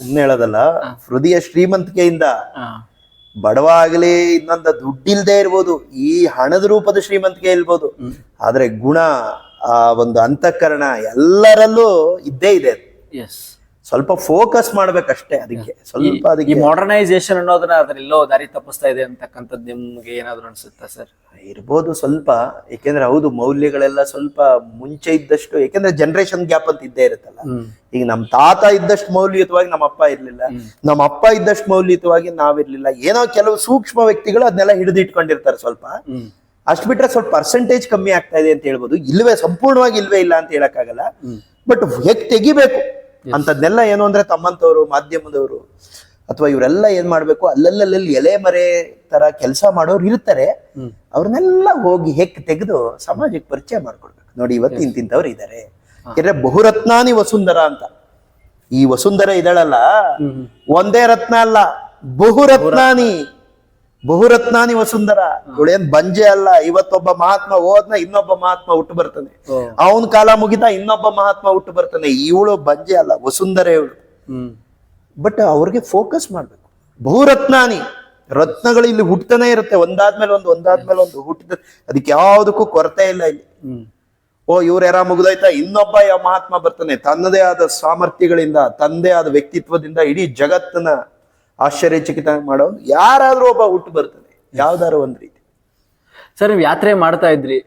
ಸುಮ್ನೆ ಹೇಳೋದಲ್ಲ, ಹೃದಯ ಶ್ರೀಮಂತಿಕೆಯಿಂದ ಬಡವ ಆಗಲಿ, ಇನ್ನೊಂದು ದುಡ್ಡಿಲ್ದೇ ಇರ್ಬೋದು, ಈ ಹಣದ ರೂಪದ ಶ್ರೀಮಂತಿಕೆ ಇರ್ಬೋದು, ಆದ್ರೆ ಗುಣ, ಆ ಒಂದು ಅಂತಃಕರಣ ಎಲ್ಲರಲ್ಲೂ ಇದ್ದೇ ಇದೆ. ಸ್ವಲ್ಪ ಫೋಕಸ್ ಮಾಡ್ಬೇಕಷ್ಟೇ ಅದಕ್ಕೆ. ಸ್ವಲ್ಪ ಅದಕ್ಕೆ ಮಾಡರ್ನೈಸೇಷನ್ ಅನ್ನೋದನ್ನ ಅದ್ರೆಲ್ಲೋ ದಾರಿ ತಪ್ಪಿಸ್ತಾ ಇದೆ ಅಂತಕ್ಕಂಥದ್ದು ನಿಮ್ಗೆ ಏನಾದ್ರು ಅನ್ಸುತ್ತಾ ಸರ್? ಇರ್ಬೋದು ಸ್ವಲ್ಪ, ಯಾಕೆಂದ್ರೆ ಹೌದು ಮೌಲ್ಯಗಳೆಲ್ಲ ಸ್ವಲ್ಪ ಮುಂಚೆ ಇದ್ದಷ್ಟು, ಯಾಕೆಂದ್ರೆ ಜನರೇಷನ್ ಗ್ಯಾಪ್ ಅಂತ ಇದ್ದೇ ಇರುತ್ತಲ್ಲ. ಈಗ ನಮ್ ತಾತ ಇದ್ದಷ್ಟು ಮೌಲ್ಯಯುತವಾಗಿ ನಮ್ಮ ಅಪ್ಪ ಇರ್ಲಿಲ್ಲ, ನಮ್ಮ ಅಪ್ಪ ಇದ್ದಷ್ಟು ಮೌಲ್ಯಯುತವಾಗಿ ನಾವಿರ್ಲಿಲ್ಲ. ಏನೋ ಕೆಲವು ಸೂಕ್ಷ್ಮ ವ್ಯಕ್ತಿಗಳು ಅದನ್ನೆಲ್ಲ ಹಿಡಿದಿಟ್ಕೊಂಡಿರ್ತಾರೆ ಸ್ವಲ್ಪ. ಅಷ್ಟು ಬಿಟ್ರೆ ಸ್ವಲ್ಪ ಪರ್ಸೆಂಟೇಜ್ ಕಮ್ಮಿ ಆಗ್ತಾ ಇದೆ ಅಂತ ಹೇಳ್ಬೋದು. ಇಲ್ವೇ ಸಂಪೂರ್ಣವಾಗಿ ಇಲ್ವೇ ಇಲ್ಲ ಅಂತ ಹೇಳಕ್ಕಾಗಲ್ಲ, ಬಟ್ ಹೇಗ್ ತೆಗಿಬೇಕು ಅಂತದ್ನೆಲ್ಲ ಏನು ಅಂದ್ರೆ ತಮ್ಮಂತವ್ರು, ಮಾಧ್ಯಮದವರು ಅಥವಾ ಇವರೆಲ್ಲ ಏನ್ ಮಾಡ್ಬೇಕು, ಅಲ್ಲಲ್ಲಿ ಎಲೆ ಮರೆ ತರ ಕೆಲಸ ಮಾಡೋರು ಇರ್ತಾರೆ, ಅವ್ರನ್ನೆಲ್ಲ ಹೋಗಿ ಹೆಕ್ ತೆಗೆದು ಸಮಾಜಕ್ಕೆ ಪರಿಚಯ ಮಾಡ್ಕೊಡ್ಬೇಕು. ನೋಡಿ ಇವತ್ತು ಇಂತಿಂತವ್ರು ಇದ್ದಾರೆ. ಯಾಕಂದ್ರೆ ಬಹುರತ್ನಾನಿ ವಸುಂಧರ ಅಂತ, ಈ ವಸುಂಧರ ಇದಳಲ್ಲ ಒಂದೇ ರತ್ನ ಅಲ್ಲ, ಬಹುರತ್ನಾನಿ ವಸುಂಧರ. ಇವಳೇನ್ ಬಂಜೆ ಅಲ್ಲ. ಇವತ್ತೊಬ್ಬ ಮಹಾತ್ಮ ಹೋದ್ನ ಇನ್ನೊಬ್ಬ ಮಹಾತ್ಮ ಹುಟ್ಟು ಬರ್ತಾನೆ, ಅವನ್ ಕಾಲ ಮುಗಿತಾ ಇನ್ನೊಬ್ಬ ಮಹಾತ್ಮ ಹುಟ್ಟು ಬರ್ತಾನೆ. ಇವಳು ಬಂಜೆ ಅಲ್ಲ, ವಸುಂಧರೆ ಇವಳು. ಬಟ್ ಅವ್ರಿಗೆ ಫೋಕಸ್ ಮಾಡ್ಬೇಕು. ಬಹುರತ್ನಾನಿ ರತ್ನಗಳು ಇಲ್ಲಿ ಹುಟ್ಟತಾನೆ ಇರುತ್ತೆ, ಒಂದಾದ್ಮೇಲೆ ಒಂದು ಹುಟ್ಟಿದ, ಅದಕ್ಕೆ ಯಾವ್ದಕ್ಕೂ ಕೊರತೆ ಇಲ್ಲ ಇಲ್ಲಿ. ಇವ್ರ ಮುಗಿದೋಯ್ತಾ ಇನ್ನೊಬ್ಬ ಯಾವ ಮಹಾತ್ಮ ಬರ್ತಾನೆ, ತನ್ನದೇ ಆದ ಸಾಮರ್ಥ್ಯಗಳಿಂದ, ತನ್ನದೇ ಆದ ವ್ಯಕ್ತಿತ್ವದಿಂದ ಇಡೀ ಜಗತ್ತನ್ನ ಆಶ್ಚರ್ಯಚಕಿತ ಮಾಡೋನು ಯಾರಾದ್ರೂ ಒಬ್ಬ ಹುಟ್ಟು ಬರ್ತಾನೆ, ಯಾವ್ದಾರು ಒಂದ್ ರೀತಿ. ಸರ್, ನೀವು ಯಾತ್ರೆ ಮಾಡ್ತಾ ಇದ್ರಿ,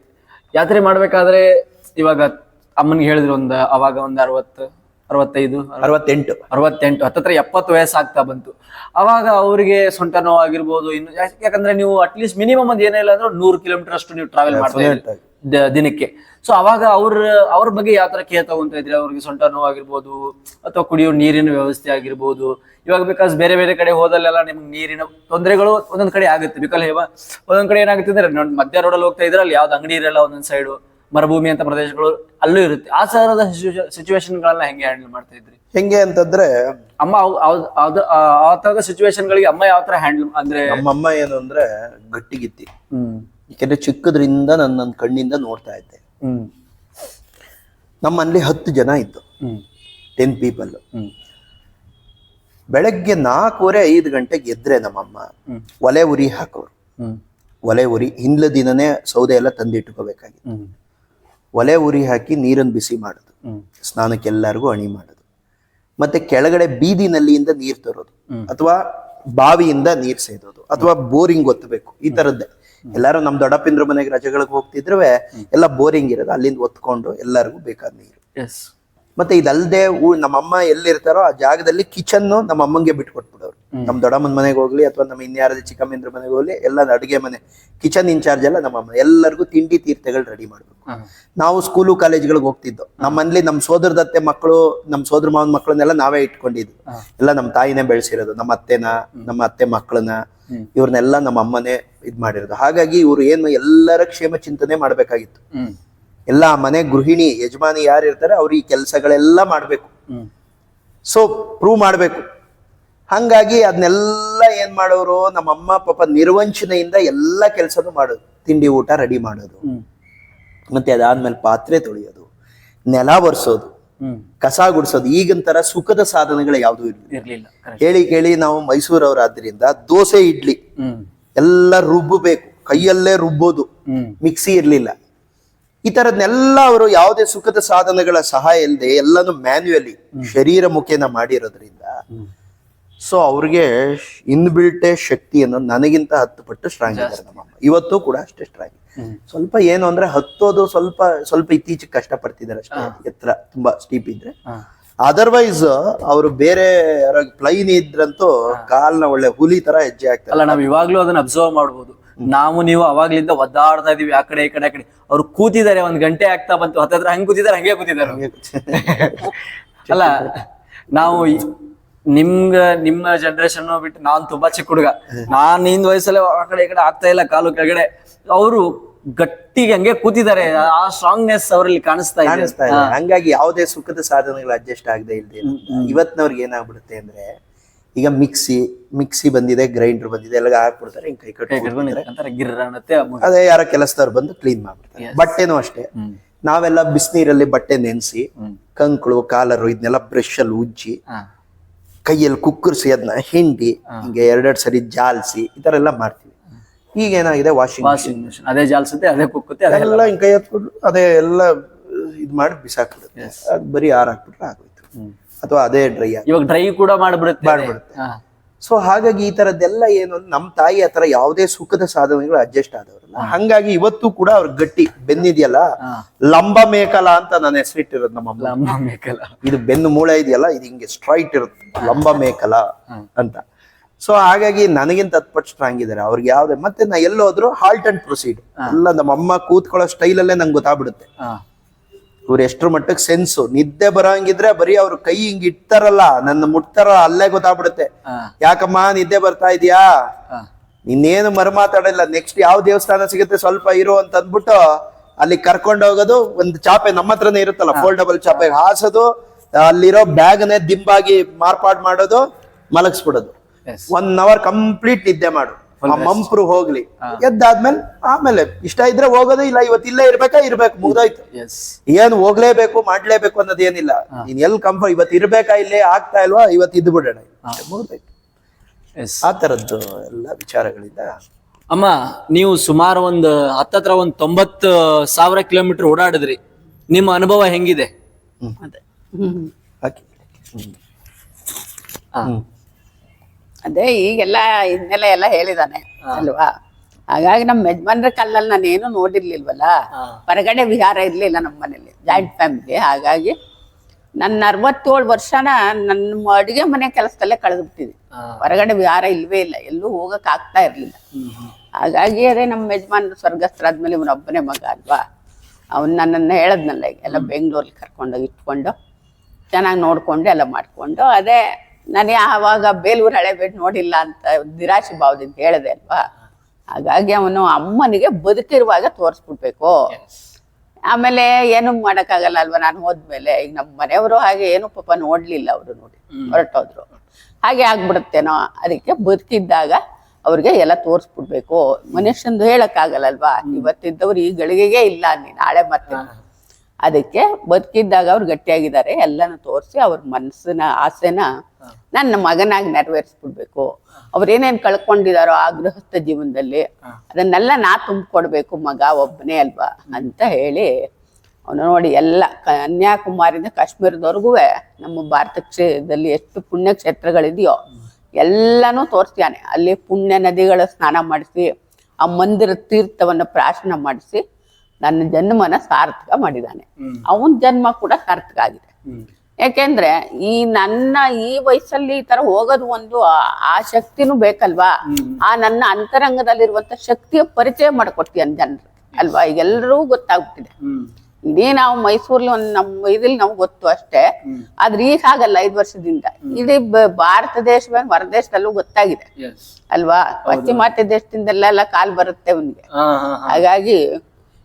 ಯಾತ್ರೆ ಮಾಡ್ಬೇಕಾದ್ರೆ ಇವಾಗ ಅಮ್ಮನ್ಗೆ ಹೇಳಿದ್ರು ಅವಾಗ ಒಂದು 68 ಹತ್ತತ್ರ 70 ವಯಸ್ಸಾಗ್ತಾ ಬಂತು. ಅವಾಗ ಅವರಿಗೆ ಸೊಂಟ ನೋವು ಆಗಿರ್ಬೋದು, ಇನ್ನು ಯಾಕಂದ್ರೆ ನೀವು ಅಟ್ಲೀಸ್ಟ್ ಮಿನಿಮಮ್ ಒಂದ್ ಏನಿಲ್ಲ ಅಂದ್ರೆ 100 ಕಿಲೋಮೀಟರ್ ಅಷ್ಟು ನೀವು ಟ್ರಾವೆಲ್ ಮಾಡ್ತಾ ಇದ್ರಿ ದಿನಕ್ಕೆ. ಸೊ ಅವಾಗ ಅವ್ರ ಬಗ್ಗೆ ಯಾವ ತರ ಕೇರ್ ತಗೊಂತ ಇದ್ರಿ? ಅವ್ರಿಗೆ ಸೊಂಟ ನೋವು ಆಗಿರ್ಬೋದು ಅಥವಾ ಕುಡಿಯೋ ನೀರಿನ ವ್ಯವಸ್ಥೆ ಆಗಿರ್ಬೋದು. ಇವಾಗ ಬಿಕಾಸ್ ಬೇರೆ ಬೇರೆ ಕಡೆ ಹೋದಲ್ಲೆಲ್ಲ ನಿಮ್ಗೆ ನೀರಿನ ತೊಂದರೆಗಳು ಒಂದೊಂದ್ ಕಡೆ ಆಗುತ್ತೆ. ಬಿಕಾಸ್ ಒಂದೊಂದ್ ಕಡೆ ಏನಾಗುತ್ತೆ ಅಂದ್ರೆ ಮಧ್ಯ ರೋಡಲ್ಲಿ ಹೋಗ್ತಾ ಇದ್ರೆ ಅಲ್ಲಿ ಯಾವ್ದು ಅಂಗಡಿ ಇರಲ್ಲ, ಒಂದೊಂದ್ ಸೈಡು ಮರುಭೂಮಿ ಅಂತ ಪ್ರದೇಶಗಳು ಅಲ್ಲೂ ಇರುತ್ತೆ. ಆ ತರದ ಸಿಚುವೇಶನ್ ಗಳನ್ನ ಹೆಂಗೆ ಹ್ಯಾಂಡಲ್ ಮಾಡ್ತಾ ಇದ್ರಿ? ಹೆಂಗೆ ಅಂತಂದ್ರೆ ಅಮ್ಮ ಆ ತರದ ಸಿಚುವೇಶನ್ ಗಳಿಗೆ ಅಮ್ಮ ಯಾವ ತರ ಹ್ಯಾಂಡಲ್ ಅಂದ್ರೆ? ನಮ್ಮಮ್ಮ ಏನು ಅಂದ್ರೆ ಗಟ್ಟಿಗಿತ್ತಿ. ಯಾಕಂದ್ರೆ ಚಿಕ್ಕದ್ರಿಂದ ನನ್ನ ಕಣ್ಣಿಂದ ನೋಡ್ತಾ ಇದ್ದೆ. ನಮ್ಮಲ್ಲಿ 10 ಜನ ಇದ್ದು, 10 ಪೀಪಲ್. ಬೆಳಗ್ಗೆ 4:45 ಗಂಟೆಗೆ ಎದ್ರೆ ನಮ್ಮಮ್ಮ ಒಲೆ ಉರಿ ಹಾಕೋರು. ಒಲೆ ಉರಿ ಹಿಂದ್ಲ ದಿನನೇ ಸೌದೆ ಎಲ್ಲ ತಂದಿಟ್ಕೋಬೇಕಾಗಿತ್ತು. ಒಲೆ ಉರಿ ಹಾಕಿ ನೀರನ್ನು ಬಿಸಿ ಮಾಡೋದು, ಸ್ನಾನಕ್ಕೆ ಎಲ್ಲರಿಗೂ ಅಣಿ ಮಾಡೋದು, ಮತ್ತೆ ಕೆಳಗಡೆ ಬೀದಿ ನಲ್ಲಿಯಿಂದ ನೀರ್ ತರೋದು ಅಥವಾ ಬಾವಿಯಿಂದ ನೀರ್ ಸೇದೋದು ಅಥವಾ ಬೋರಿಂಗ್ ಒತ್ತಬೇಕು. ಈ ತರದ್ದೇ ಎಲ್ಲಾರು ನಮ್ ದೊಡ್ಡಪ್ಪಂದ್ರ ಮನೆಗೆ ರಜೆಗಳಿಗೆ ಹೋಗ್ತಿದ್ರೆ ಎಲ್ಲ ಬೋರಿಂಗ್ ಇರೋದು, ಅಲ್ಲಿಂದ ಒತ್ಕೊಂಡು ಎಲ್ಲರಿಗೂ ಬೇಕಾದ ನೀರು. ಮತ್ತೆ ಇದಲ್ದೆ ನಮ್ಮಮ್ಮ ಎಲ್ಲಿರ್ತಾರೋ ಆ ಜಾಗದಲ್ಲಿ ಕಿಚನ್ ನಮ್ಮ ಅಮ್ಮಂಗೆ ಬಿಟ್ಕೊಟ್ಬಿಡೋರು. ನಮ್ ದೊಡ್ಡಮ್ಮನ ಮನೆಗೆ ಹೋಗ್ಲಿ ಅಥವಾ ನಮ್ಮ ಇನ್ಯಾರದ ಚಿಕ್ಕಮ್ಮಂದ್ರ ಮನೆಗೆ ಹೋಗ್ಲಿ, ಎಲ್ಲ ಅಡುಗೆ ಮನೆ ಕಿಚನ್ ಇನ್ಚಾರ್ಜ್ ಎಲ್ಲ ನಮ್ಮಮ್ಮ. ಎಲ್ಲರಿಗೂ ತಿಂಡಿ ತೀರ್ಥಗಳು ರೆಡಿ ಮಾಡ್ಬೇಕು. ನಾವು ಸ್ಕೂಲು ಕಾಲೇಜ್ಗಳಿಗೆ ಹೋಗ್ತಿದ್ದೋ. ನಮ್ಮಲ್ಲಿ ನಮ್ಮ ಸೋದರದತ್ತೆ ಮಕ್ಕಳು, ನಮ್ಮ ಸೋದರ ಮಾವನ ಮಕ್ಕಳನ್ನೆಲ್ಲ ನಾವೇ ಇಟ್ಕೊಂಡಿದ್ವಿ. ಎಲ್ಲ ನಮ್ಮ ತಾಯಿನೇ ಬೆಳೆಸಿರೋದು, ನಮ್ಮ ಅತ್ತೆ ಮಕ್ಕಳನ್ನ, ಇವ್ರನ್ನೆಲ್ಲ ನಮ್ಮ ಅಮ್ಮನೇ ಇದ್ ಮಾಡಿರೋದು. ಹಾಗಾಗಿ ಇವ್ರು ಏನು ಎಲ್ಲರ ಕ್ಷೇಮ ಚಿಂತನೆ ಮಾಡ್ಬೇಕಾಗಿತ್ತು. ಎಲ್ಲ ಮನೆ ಗೃಹಿಣಿ ಯಜಮಾನಿ ಯಾರು ಇರ್ತಾರೆ ಅವ್ರು ಈ ಕೆಲಸಗಳೆಲ್ಲ ಮಾಡ್ಬೇಕು, ಸೊ ಪ್ರೂವ್ ಮಾಡ್ಬೇಕು. ಹಂಗಾಗಿ ಅದನ್ನೆಲ್ಲ ಏನ್ ಮಾಡೋರು, ನಮ್ಮಮ್ಮ ಪಾಪ ನಿರ್ವಂಚನೆಯಿಂದ ಎಲ್ಲ ಕೆಲಸನೂ ಮಾಡೋದು. ತಿಂಡಿ ಊಟ ರೆಡಿ ಮಾಡೋದು, ಮತ್ತೆ ಅದಾದ್ಮೇಲೆ ಪಾತ್ರೆ ತೊಳೆಯೋದು, ನೆಲ ಒರೆಸೋದು, ಕಸ ಗುಡಿಸೋದು. ಈಗಿನ ಸುಖದ ಸಾಧನಗಳು ಯಾವ್ದು ಇರ್ಲಿಲ್ಲ. ಹೇಳಿ ಕೇಳಿ ನಾವು ಮೈಸೂರವ್ರಾದ್ರಿಂದ ದೋಸೆ ಇಡ್ಲಿ ಎಲ್ಲ ರುಬ್ಬಬೇಕು, ಕೈಯಲ್ಲೇ ರುಬ್ಬೋದು, ಮಿಕ್ಸಿ ಇರ್ಲಿಲ್ಲ. ಈ ತರದ್ನೆಲ್ಲ ಅವರು ಯಾವುದೇ ಸುಖದ ಸಾಧನಗಳ ಸಹಾಯ ಇಲ್ಲದೆ ಎಲ್ಲಾನು ಮ್ಯಾನ್ಯುಯಲಿ ಶರೀರ ಮುಖೇನ ಮಾಡಿರೋದ್ರಿಂದ ಸೊ ಅವ್ರಿಗೆ ಇನ್ಬಿಲ್ಟೆ ಶಕ್ತಿ ಅನ್ನೋದು ನನಗಿಂತ 10 ಪಟ್ಟು ಸ್ಟ್ರಾಂಗ್ ಇದ್ದಾರೆ ನಮ್ಮಮ್ಮ. ಇವತ್ತು ಕೂಡ ಅಷ್ಟೇ ಸ್ಟ್ರಾಂಗ್. ಸ್ವಲ್ಪ ಏನು ಅಂದ್ರೆ ಹತ್ತೋದು ಸ್ವಲ್ಪ ಇತ್ತೀಚೆಗೆ ಕಷ್ಟ ಪಡ್ತಿದ್ದಾರೆ ಅಷ್ಟೇ, ಎತ್ತರ ತುಂಬಾ ಸ್ಟೀಪ್ ಇದ್ರೆ. ಅದರ್ವೈಸ್ ಅವರು ಬೇರೆ ಪ್ಲೈನ್ ಇದ್ರಂತೂ ಕಾಲ್ನ ಒಳ್ಳೆ ಹುಲಿ ತರ ಹೆಜ್ಜೆ ಆಗ್ತಾರೆ. ಅಲ್ಲ, ನಾವ್ ಇವಾಗ್ಲೂ ಅದನ್ನ ಅಬ್ಸರ್ವ್ ಮಾಡ್ಬೋದು. ನೀವು ಅವಾಗ್ಲಿಂದ ಒದ್ದಾಡ್ತಾ ಇದೀವಿ ಆ ಕಡೆ ಈ ಕಡೆ ಅವ್ರು ಕೂತಿದ್ದಾರೆ. 1 ಗಂಟೆ ಆಗ್ತಾ ಬಂತು, ಹತ್ತತ್ರ ಹಂಗೆ ಕೂತಿದ್ದಾರೆ, ಹಂಗೆ ಕೂತಿದ್ದಾರೆ. ಅಲ್ಲ, ನಾವು ನಿಮ್ಮ ಜನರೇಷನ್ ಬಿಟ್ಟು ನಾನ್ ತುಂಬಾ ಚಿಕ್ಕ ಹುಡುಗ. ನಾನ್ ನಿಂದ ವಯಸ್ಸಲ್ಲಿ ಆ ಕಡೆ ಈ ಕಡೆ ಆಗ್ತಾ ಇಲ್ಲ, ಕಾಲು ಕೆಳಗಡೆ. ಅವರು ಗಟ್ಟಿಗೆ ಹಂಗೆ ಕೂತಿದ್ದಾರೆ. ಆ ಸ್ಟ್ರಾಂಗ್ನೆಸ್ ಅವರಲ್ಲಿ ಕಾಣಿಸ್ತಾ ಇದೆ. ಹಂಗಾಗಿ ಯಾವುದೇ ಸುಖದ ಸಾಧನಗಳು ಅಡ್ಜಸ್ಟ್ ಆಗದೆ ಇಲ್ಲದೆ ಇವತ್ತಿನವ್ರಿಗೆ ಏನಾಗ್ಬಿಡುತ್ತೆ ಅಂದ್ರೆ, ಈಗ ಮಿಕ್ಸಿ ಬಂದಿದೆ, ಗ್ರೈಂಡರ್ ಬಂದಿದೆ, ಎಲ್ಲ ಹಾಕ್ಬಿಡ್ತಾರೆ, ಹಿಂಗ್ ಕೈ ಕಟ್ಟಿ ಅದೇ ಯಾರ ಕೆಲಸದವ್ರು ಬಂದು ಕ್ಲೀನ್ ಮಾಡ್ಬಿಡ್ತಾರೆ. ಬಟ್ಟೆನೂ ಅಷ್ಟೇ, ನಾವೆಲ್ಲ ಬಿಸಿನೀರಲ್ಲಿ ಬಟ್ಟೆ ನೆನೆಸಿ ಕಂಕಳು ಕಾಲರು ಇದನ್ನೆಲ್ಲ ಬ್ರಷ್ ಅಲ್ಲಿ ಉಜ್ಜಿ ಕೈಯಲ್ಲಿ ಕುಕ್ಕರ್ಸಿ ಅದನ್ನ ಹಿಂಡಿ ಹಿಂಗೆ ಎರಡೆರಡು ಸರಿ ಜಾಲಿಸಿ ಈ ತರ ಎಲ್ಲ ಮಾಡ್ತೀವಿ. ಈಗ ಏನಾಗಿದೆ ವಾಷಿಂಗ್ ಮಿಷನ್ ಅದೇ ಜಾಲ್ಸುತ್ತೆ, ಅದೇ ಕುಕ್ಕುತ್ತೆ, ಎಲ್ಲ ಹಿಂಗೆ ಕೈ ಹತ್ಕೊಂಡು ಅದೇ ಎಲ್ಲ ಇದು ಮಾಡಿ ಬಿಸಾಕ್ಬಿಡುತ್ತೆ. ಅದು ಬರೀ ಹಾಕ್ಬಿಟ್ರೆ ಆಗೋಯ್ತು. ಅಥವಾ ಅದೇ ಡ್ರೈ ಇವಾಗ ಡ್ರೈ ಕೂಡ ಮಾಡ್ಬಿಡುತ್ತೆ. ಸೊ ಹಾಗಾಗಿ ಈ ತರದ್ದೆಲ್ಲ ಏನು ಅಂದ್ರೆ ನಮ್ಮ ತಾಯಿ ಹತ್ರ ಯಾವುದೇ ಸುಖದ ಸಾಧನೆಗಳು ಅಡ್ಜಸ್ಟ್ ಆದವ್ರಲ್ಲ. ಹಂಗಾಗಿ ಇವತ್ತು ಕೂಡ ಅವ್ರ ಗಟ್ಟಿ ಬೆನ್ನಿದೆಯಲ್ಲ, ಲಂಬ ಮೇಕಲ ಅಂತ ನನ್ನ ಹೆಸರಿಟ್ಟಿರೋದು ನಮ್ಮಮ್ಮ. ಲಂಬ ಮೇಕಲ, ಇದು ಬೆನ್ನು ಮೂಳೆ ಇದೆಯಲ್ಲ, ಇದು ಹಿಂಗೆ ಸ್ಟ್ರೈಟ್ ಇರುತ್ತೆ, ಲಂಬ ಮೇಕಲ ಅಂತ. ಸೊ ಹಾಗಾಗಿ ನನಗಿಂತ ಹತ್ಪಟ್ಟು ಸ್ಟ್ರಾಂಗ್ ಇದಾರೆ. ಅವ್ರಿಗೆ ಯಾವ್ದೇ ಮತ್ತೆ ನಾ ಎಲ್ಲೋದ್ರು ಹಾಲ್ಟ್ ಅಂಡ್ ಪ್ರೊಸೀಡ್ ಎಲ್ಲ ನಮ್ಮಮ್ಮ ಕೂತ್ಕೊಳ್ಳೋ ಸ್ಟೈಲಲ್ಲೇ ನಂಗೆ ಗೊತ್ತಾಗ್ಬಿಡುತ್ತೆ ಇವ್ರು ಎಷ್ಟ್ರ ಮಟ್ಟಕ್ಕೆ ಸೆನ್ಸು. ನಿದ್ದೆ ಬರಂಗಿದ್ರೆ ಬರೀ ಅವ್ರ ಕೈ ಹಿಂಗ್ ಇಡ್ತಾರಲ್ಲ, ನನ್ನ ಮುಟ್ತಾರ ಅಲ್ಲೇ ಗೊತ್ತಾಗ್ಬಿಡುತ್ತೆ. ಯಾಕಮ್ಮ ನಿದ್ದೆ ಬರ್ತಾ ಇದೀಯಾ, ಇನ್ನೇನು ಮಾತಾಡಲ್ಲ, ನೆಕ್ಸ್ಟ್ ಯಾವ ದೇವಸ್ಥಾನ ಸಿಗುತ್ತೆ ಸ್ವಲ್ಪ ಇರು ಅಂತ ಅಂದ್ಬಿಟ್ಟು ಅಲ್ಲಿ ಕರ್ಕೊಂಡು ಹೋಗೋದು. ಒಂದು ಚಾಪೆ ನಮ್ಮ ಹತ್ರನೇ ಇರುತ್ತಲ್ಲ, ಫೋಲ್ಡಬಲ್ ಚಾಪೆ ಹಾಸೋದು, ಅಲ್ಲಿರೋ ಬ್ಯಾಗ್ನೇ ದಿಂಬಾಗಿ ಮಾರ್ಪಾಡ್ ಮಾಡೋದು, ಮಲಗಿಸ್ಬಿಡೋದು. 1 hour ಕಂಪ್ಲೀಟ್ ನಿದ್ದೆ ಮಾಡು, ಮಂಪ್ರು ಹೋಗ್ಲಿ. ಎದ್ದಾದ್ಮೇಲೆ ಆಮೇಲೆ ಇಷ್ಟ ಇದ್ರೆ ಹೋಗೋದು, ಇಲ್ಲ ಇವತ್ತು ಇಲ್ಲೇ ಇರ್ಬೇಕು, ಮುಗ್ದೋಯ್ತು. ಏನು ಹೋಗ್ಲೇಬೇಕು ಮಾಡ್ಲೇಬೇಕು ಅನ್ನೋದು ಏನಿಲ್ಲ. ನೀನ್ ಎಲ್ಲಿ ಕಂಫರ್ಟ್ ಇವತ್ತು ಇರ್ಬೇಕಾ, ಇಲ್ಲೇ ಆಗ್ತಾ ಇಲ್ವಾ, ಇವತ್ತು ಇದ್ದು ಬಿಡೋಣ, ಮುಗ್ದೋಯ್ತು. ಆ ತರದ್ದು ಎಲ್ಲ ವಿಚಾರಗಳಿಂದ. ಅಮ್ಮ, ನೀವು ಸುಮಾರು ಒಂದು ಹತ್ತತ್ರ 90,000 ಕಿಲೋಮೀಟರ್ ಓಡಾಡಿದ್ರಿ. ನಿಮ್ಮ ಅನುಭವ ಹೆಂಗಿದೆ? ಅದೇ ಈಗೆಲ್ಲ ಇದನ್ನೆಲ್ಲ ಎಲ್ಲ ಹೇಳಿದಾನೆ ಅಲ್ವಾ. ಹಾಗಾಗಿ ನಮ್ಮ ಯಜಮಾನ್ರ ಕಾಲದಲ್ಲಿ ನಾನು ಏನು ನೋಡಿರ್ಲಿಲ್ವಲ್ಲ, ಹೊರಗಡೆ ವಿಹಾರ ಇರ್ಲಿಲ್ಲ ನಮ್ಮ ಮನೇಲಿ, ಜಾಯಿಂಟ್ ಫ್ಯಾಮಿಲಿ. ಹಾಗಾಗಿ ನನ್ನ 67 ವರ್ಷನ ನನ್ನ ಅಡುಗೆ ಮನೆ ಕೆಲಸದಲ್ಲೇ ಕಳೆದ್ಬಿಟ್ಟಿದ್ವಿ. ಹೊರಗಡೆ ವಿಹಾರ ಇಲ್ವೇ ಇಲ್ಲ, ಎಲ್ಲೂ ಹೋಗಕ್ ಆಗ್ತಾ ಇರ್ಲಿಲ್ಲ. ಹಾಗಾಗಿ ಅದೇ ನಮ್ಮ ಯಜಮಾನ್ರು ಸ್ವರ್ಗಸ್ಥರಾದ್ಮೇಲೆ ಇವನೊಬ್ಬನೇ ಮಗ ಅಲ್ವಾ, ಅವ್ನು ನನ್ನನ್ನು ಹೇಳದ್ನಲ್ಲ ಈಗ ಎಲ್ಲ ಬೆಂಗಳೂರಲ್ಲಿ ಕರ್ಕೊಂಡೋಗಿ ಇಟ್ಕೊಂಡು ಚೆನ್ನಾಗಿ ನೋಡ್ಕೊಂಡು ಎಲ್ಲ ಮಾಡ್ಕೊಂಡು. ಅದೇ ನಾನು ಆವಾಗ ಬೇಲೂರು ಹಳೆಬೇಡ್ ನೋಡಿಲ್ಲ ಅಂತ ನಿರಾಶೆ ಭಾವದಿಂದ ಹೇಳಿದೆ ಅಲ್ವಾ. ಹಾಗಾಗಿ ಅವನು ಅಮ್ಮನಿಗೆ ಬದುಕಿರುವಾಗ ತೋರಿಸ್ಬಿಡ್ಬೇಕು. ಆಮೇಲೆ ಏನು ಮಾಡೋಕ್ಕಾಗಲ್ಲ ಅಲ್ವಾ, ನಾನು ಹೋದ್ಮೇಲೆ. ಈಗ ನಮ್ಮ ಮನೆಯವರು ಹಾಗೆ ಏನು ಪಾಪ ನೋಡ್ಲಿಲ್ಲ, ಅವರು ನೋಡಿ ಹೊರಟೋದ್ರು. ಹಾಗೆ ಆಗ್ಬಿಡುತ್ತೇನೋ, ಅದಕ್ಕೆ ಬದುಕಿದ್ದಾಗ ಅವ್ರಿಗೆ ಎಲ್ಲ ತೋರಿಸ್ಬಿಡ್ಬೇಕು. ಮನುಷ್ಯಂದು ಹೇಳಕ್ಕಾಗಲ್ಲ ಅಲ್ವಾ, ಇವತ್ತಿದ್ದವ್ರು ಈ ಗಳಿಗೆಗೆ ಇಲ್ಲ, ನಾಳೆ ಮತ್ತೆ. ಅದಕ್ಕೆ ಬದುಕಿದ್ದಾಗ ಅವ್ರು ಗಟ್ಟಿಯಾಗಿದ್ದಾರೆ, ಎಲ್ಲನೂ ತೋರಿಸಿ ಅವ್ರ ಮನಸ್ಸಿನ ಆಸೆನ ನನ್ನ ಮಗನಾಗಿ ನೆರವೇರಿಸ್ಬಿಡ್ಬೇಕು. ಅವ್ರೇನೇನ್ ಕಳ್ಕೊಂಡಿದಾರೋ ಆ ಗೃಹಸ್ಥ ಜೀವನದಲ್ಲಿ ಅದನ್ನೆಲ್ಲ ನಾ ತುಂಬಿಕೊಡ್ಬೇಕು, ಮಗ ಒಬ್ಬನೇ ಅಲ್ವಾ ಅಂತ ಹೇಳಿ ಅವನು ನೋಡಿ ಎಲ್ಲ ಕನ್ಯಾಕುಮಾರಿಯಿಂದ ಕಾಶ್ಮೀರದವರೆಗೂ ನಮ್ಮ ಭಾರತ ಕ್ಷೇತ್ರದಲ್ಲಿ ಎಷ್ಟು ಪುಣ್ಯಕ್ಷೇತ್ರಗಳಿದೆಯೋ ಎಲ್ಲನೂ ತೋರಿಸ್ತಾನೆ. ಅಲ್ಲಿ ಪುಣ್ಯ ನದಿಗಳ ಸ್ನಾನ ಮಾಡಿಸಿ, ಆ ಮಂದಿರ ತೀರ್ಥವನ್ನು ಪ್ರಾಶನ ಮಾಡಿಸಿ ನನ್ನ ಜನ್ಮನ ಸಾರ್ಥಕ ಮಾಡಿದ್ದಾನೆ. ಅವನ ಜನ್ಮ ಕೂಡ ಸಾರ್ಥಕ ಆಗಿದೆ. ಯಾಕೆಂದ್ರೆ ನನ್ನ ಈ ವಯಸ್ಸಲ್ಲಿ ಈ ತರ ಹೋಗೋದು ಒಂದು ಆ ಶಕ್ತಿನೂ ಬೇಕಲ್ವಾ. ಆ ನನ್ನ ಅಂತರಂಗದಲ್ಲಿರುವಂತ ಶಕ್ತಿಯ ಪರಿಚಯ ಮಾಡ್ಕೊಡ್ತೀಯ ಜನರು ಅಲ್ವಾ. ಈಗ ಎಲ್ರೂ ಗೊತ್ತಾಗ್ಬಿಟ್ಟಿದೆ. ಇಡೀ ನಾವು ಮೈಸೂರ್ಲಿ ನಮ್ಮ ಇದ್ರಲ್ಲಿ ನಾವು ಗೊತ್ತು ಅಷ್ಟೇ, ಆದ್ರೆ ಈಗ ಹಾಗಲ್ಲ. 5 ವರ್ಷದಿಂದ ಇಡೀ ಭಾರತ ದೇಶ ಹೊರದೇಶದಲ್ಲೂ ಗೊತ್ತಾಗಿದೆ ಅಲ್ವಾ. ಪಾಶ್ಚಿಮಾತ್ಯ ದೇಶದಿಂದೆಲ್ಲ ಕಾಲ್ ಬರುತ್ತೆ ಅವನಿಗೆ. ಹಾಗಾಗಿ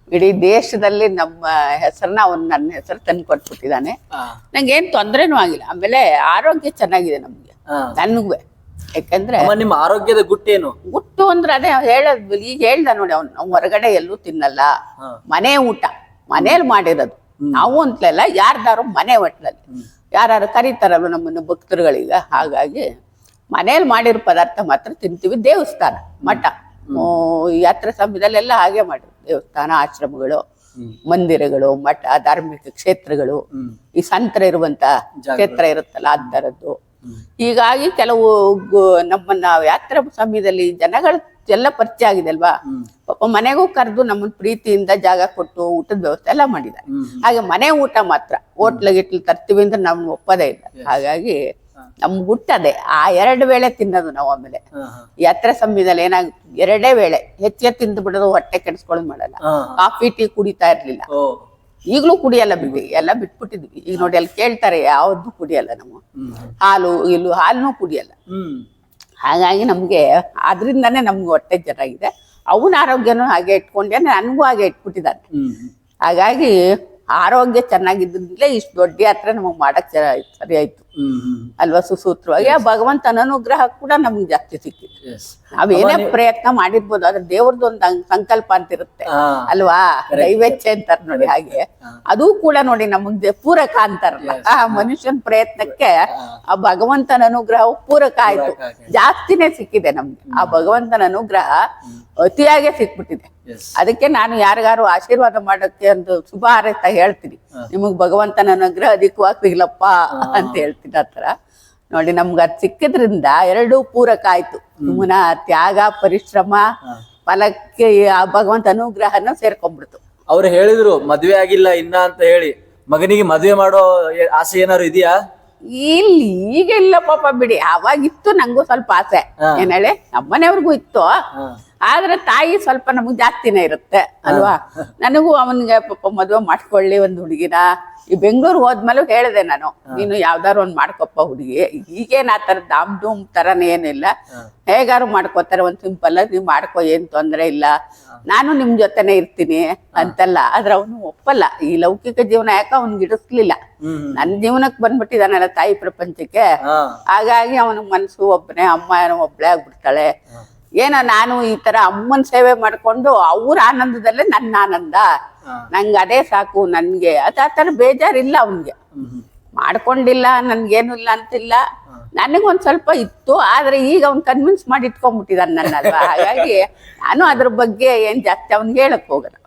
ಇಡೀ ದೇಶದಲ್ಲಿ ನಮ್ಮ ಹೆಸರನ್ನ ಅವನು ನನ್ನ ಹೆಸರು ತಂದು ಕೊಟ್ಬಿಟ್ಟಿದ್ದಾನೆ. ನಂಗೆ ಏನ್ ತೊಂದ್ರೆನೂ ಆಗಿಲ್ಲ. ಆಮೇಲೆ ಆರೋಗ್ಯ ಚೆನ್ನಾಗಿದೆ ನಮ್ಗೆ, ನನಗೂ. ಯಾಕಂದ್ರೆ ನಿಮ್ಮ ಆರೋಗ್ಯದ ಗುಟ್ಟೇನು? ಗುಟ್ಟು ಅಂದ್ರೆ ಅದೇ ಹೇಳದ್ ಈಗ ಹೇಳ್ದ ನೋಡಿ, ಅವ್ನು ಹೊರಗಡೆ ಎಲ್ಲೂ ತಿನ್ನಲ್ಲ, ಮನೆ ಊಟ ಮನೇಲಿ ಮಾಡಿರೋದು. ನಾವು ಅಂತಲೆಲ್ಲ ಯಾರ್ದಾರು ಮನೆ ಒಟ್ಟಿನಲ್ಲಿ ಯಾರು ಕರೀತಾರಲ್ವ ನಮ್ಮನ್ನು ಭಕ್ತರುಗಳೀಗ. ಹಾಗಾಗಿ ಮನೇಲಿ ಮಾಡಿರೋ ಪದಾರ್ಥ ಮಾತ್ರ ತಿಂತೀವಿ. ದೇವಸ್ಥಾನ ಮಠ ಯಾತ್ರೆ ಸಮಯದಲ್ಲೆಲ್ಲ ಹಾಗೆ ಮಾಡಿದ್ರು. ದೇವಸ್ಥಾನ, ಆಶ್ರಮಗಳು, ಮಂದಿರಗಳು, ಮಠ, ಧಾರ್ಮಿಕ ಕ್ಷೇತ್ರಗಳು, ಈ ಸಂತರ ಇರುವಂತ ಕ್ಷೇತ್ರ ಇರುತ್ತಲ್ಲ ಅಂತರದ್ದು. ಹೀಗಾಗಿ ಕೆಲವು ನಮ್ಮನ್ನ ಯಾತ್ರೆ ಸಮಯದಲ್ಲಿ ಜನಗಳು ಎಲ್ಲ ಪರಿಚಯ ಆಗಿದೆ ಅಲ್ವಾ. ಪಾಪ ಮನೆಗೂ ಕರೆದು ನಮ್ಮನ್ನ ಪ್ರೀತಿಯಿಂದ ಜಾಗ ಕೊಟ್ಟು ಊಟದ ವ್ಯವಸ್ಥೆ ಎಲ್ಲ ಮಾಡಿದ್ದಾರೆ. ಹಾಗೆ ಮನೆ ಊಟ ಮಾತ್ರ ಹೋಟ್ಲ ಗಿಟ್ಲು ತರ್ತೀವಿ ಅಂದ್ರೆ ನಮ್ಗೆ ಒಪ್ಪದೇ ಇಲ್ಲ. ಹಾಗಾಗಿ ನಮ್ ಗುಟ್ಟದೆ ಆ 2 ವೇಳೆ ತಿನ್ನೋದು ನಾವು. ಆಮೇಲೆ ಯಾತ್ರೆ ಸಮಯದಲ್ಲಿ ಏನಾಗುತ್ತೆ, 2 ವೇಳೆ ಹೆಚ್ಚೆ ತಿಂದು ಬಿಡೋದು, ಹೊಟ್ಟೆ ಕೆಡಿಸ್ಕೊಳ್ಳೋದು ಮಾಡಲ್ಲ. ಕಾಫಿ ಟೀ ಕುಡಿತಾ ಇರ್ಲಿಲ್ಲ, ಈಗ್ಲೂ ಕುಡಿಯಲ್ಲ, ಎಲ್ಲ ಬಿಟ್ಬಿಟ್ಟಿದ್ವಿ. ಈಗ ನೋಡಿ ಅಲ್ಲಿ ಕೇಳ್ತಾರೆ, ಯಾವ್ದು ಕುಡಿಯಲ್ಲ ನಾವು. ಹಾಲನ್ನು ಕುಡಿಯಲ್ಲ. ಹಾಗಾಗಿ ನಮ್ಗೆ ಆದ್ರಿಂದಾನೇ ನಮ್ಗೆ ಹೊಟ್ಟೆ ಚೆನ್ನಾಗಿದೆ. ಅವನ ಆರೋಗ್ಯನೂ ಹಾಗೆ ಇಟ್ಕೊಂಡೆ, ನನಗೂ ಹಾಗೆ ಇಟ್ಬಿಟ್ಟಿದ್ದಾನೆ. ಹಾಗಾಗಿ ಆರೋಗ್ಯ ಚೆನ್ನಾಗಿದ್ದಿದ್ಲೇ ಇಷ್ಟು ದೊಡ್ಡ ಯಾತ್ರೆ ನಮಗ್ ಮಾಡಕ್ ಸರಿ ಆಯ್ತು ಅಲ್ವಾ, ಸುಸೂತ್ರವಾಗಿ. ಆ ಭಗವಂತನ ಅನುಗ್ರಹ ಕೂಡ ನಮ್ಗೆ ಜಾಸ್ತಿ ಸಿಕ್ಕಿದೆ. ನಾವೇನೇ ಪ್ರಯತ್ನ ಮಾಡಿರ್ಬೋದು, ಆದ್ರೆ ದೇವ್ರದ್ದು ಒಂದು ಸಂಕಲ್ಪ ಅಂತಿರುತ್ತೆ ಅಲ್ವಾ, ದೈವೇಚ್ಛೆ ಅಂತಾರ ನೋಡಿ, ಹಾಗೆ ಅದು ಕೂಡ ನೋಡಿ ನಮಗ್ ಪೂರಕ ಅಂತಾರಲ್ಲ, ಆ ಮನುಷ್ಯನ ಪ್ರಯತ್ನಕ್ಕೆ ಆ ಭಗವಂತನ ಅನುಗ್ರಹ ಪೂರಕ ಆಯ್ತು, ಜಾಸ್ತಿನೇ ಸಿಕ್ಕಿದೆ ನಮ್ಗೆ. ಆ ಭಗವಂತನ ಅನುಗ್ರಹ ಅತಿಯಾಗೆ ಸಿಕ್ಬಿಟ್ಟಿದೆ. ಅದಕ್ಕೆ ನಾನು ಯಾರಿಗಾರು ಆಶೀರ್ವಾದ ಮಾಡೋಕ್ಕೆ ಒಂದು ಶುಭ ಹಾರೈಸ್ತಾ ಹೇಳ್ತೀನಿ, ನಿಮಗ್ ಭಗವಂತನ ಅನುಗ್ರಹ ಅಧಿಕವಾಗಿ ಸಿಗ್ಲಪ್ಪ ಅಂತ ಹೇಳ್ತೀನಿ. ಆ ತರ ನೋಡಿ ನಮ್ಗೆ ಅದ್ ಸಿಕ್ಕಿದ್ರಿಂದ ಎರಡೂ ಪೂರಕ ಆಯ್ತು. ನಿಮ್ಮನ ತ್ಯಾಗ ಪರಿಶ್ರಮ ಫಲಕ್ಕೆ ಆ ಭಗವಂತ ಅನುಗ್ರಹನ ಸೇರ್ಕೊಂಡ್ಬಿಡ್ತು. ಅವ್ರು ಹೇಳಿದ್ರು ಮದ್ವೆ ಆಗಿಲ್ಲ ಇನ್ನ ಅಂತ ಹೇಳಿ, ಮಗನಿಗೆ ಮದ್ವೆ ಮಾಡೋ ಆಸೆ ಏನಾದ್ರು ಇದೆಯಾ? ಇಲ್ಲಿ ಈಗ ಇಲ್ಲ ಪಾಪ ಬಿಡಿ, ಅವಾಗಿತ್ತು ನಂಗೂ ಸ್ವಲ್ಪ ಆಸೆ, ಏನ್ ಹೇಳಿ ನಮ್ಮನೆಯವ್ರಿಗೂ ಇತ್ತು. ಆದ್ರೆ ತಾಯಿ ಸ್ವಲ್ಪ ನಮಗ್ ಜಾಸ್ತಿನೇ ಇರುತ್ತೆ ಅಲ್ವಾ. ನನಗೂ ಅವನ್ಗೆ ಪಾಪ ಮದ್ವೆ ಮಾಡ್ಕೊಳ್ಳಿ ಒಂದ್ ಹುಡುಗಿನ. ಈ ಬೆಂಗಳೂರು ಹೋದ್ಮೇಲೆ ಹೇಳಿದೆ ನಾನು, ನೀನು ಯಾವ್ದಾರು ಒಂದ್ ಮಾಡ್ಕೊಪ್ಪ ಹುಡುಗಿ, ಈಗೇನ್ ಆ ತರ ದಾಮ್ ಧೂಮ್ ತರನೇ ಏನಿಲ್ಲ, ಹೇಗಾರು ಮಾಡ್ಕೋತಾರೆ, ಒಂದ್ ಸಿಂಪಲ್ ಆಗಿ ನೀವ್ ಮಾಡ್ಕೋ, ಏನ್ ತೊಂದ್ರೆ ಇಲ್ಲ, ನಾನು ನಿಮ್ ಜೊತೆನೆ ಇರ್ತೀನಿ ಅಂತೆಲ್ಲ. ಆದ್ರೆ ಅವನು ಒಪ್ಪಲ್ಲ. ಈ ಲೌಕಿಕ ಜೀವನ ಯಾಕೆ ಅವ್ನಿಗೆ ಇಡಿಸ್ಲಿಲ್ಲ. ನನ್ ಜೀವನಕ್ಕೆ ಬಂದ್ಬಿಟ್ಟಿದಾನಲ್ಲ ತಾಯಿ ಪ್ರಪಂಚಕ್ಕೆ, ಹಾಗಾಗಿ ಅವನ ಮನ್ಸು ಒಬ್ಬನೇ, ಅಮ್ಮ ಏನೋ ಒಬ್ಳೆ ಆಗ್ಬಿಡ್ತಾಳೆ. ಏನೋ ನಾನು ಈ ತರ ಅಮ್ಮನ್ ಸೇವೆ ಮಾಡ್ಕೊಂಡು ಅವ್ರ ಆನಂದದಲ್ಲೇ ನನ್ನ ಆನಂದ, ನಂಗೆ ಅದೇ ಸಾಕು. ನನ್ಗೆ ಆ ತರ ಬೇಜಾರಿಲ್ಲ ಅವನ್ಗೆ, ಮಾಡ್ಕೊಂಡಿಲ್ಲ, ನನ್ಗೇನು ಇಲ್ಲ ಅಂತಿಲ್ಲ. ನನಗೊಂದ್ ಸ್ವಲ್ಪ ಇತ್ತು, ಆದ್ರೆ ಈಗ ಅವ್ನ್ ಕನ್ವಿನ್ಸ್ ಮಾಡಿ ಇಟ್ಕೊಂಡ್ಬಿಟ್ಟಿದಾನ ನನ್ನಲ್ವಾ. ಹಾಗಾಗಿ ನಾನು ಅದ್ರ ಬಗ್ಗೆ ಏನ್ ಜಾಸ್ತಿ ಅವ್ನಿಗೆ ಹೇಳಕ್ ಹೋಗಲ್ಲ.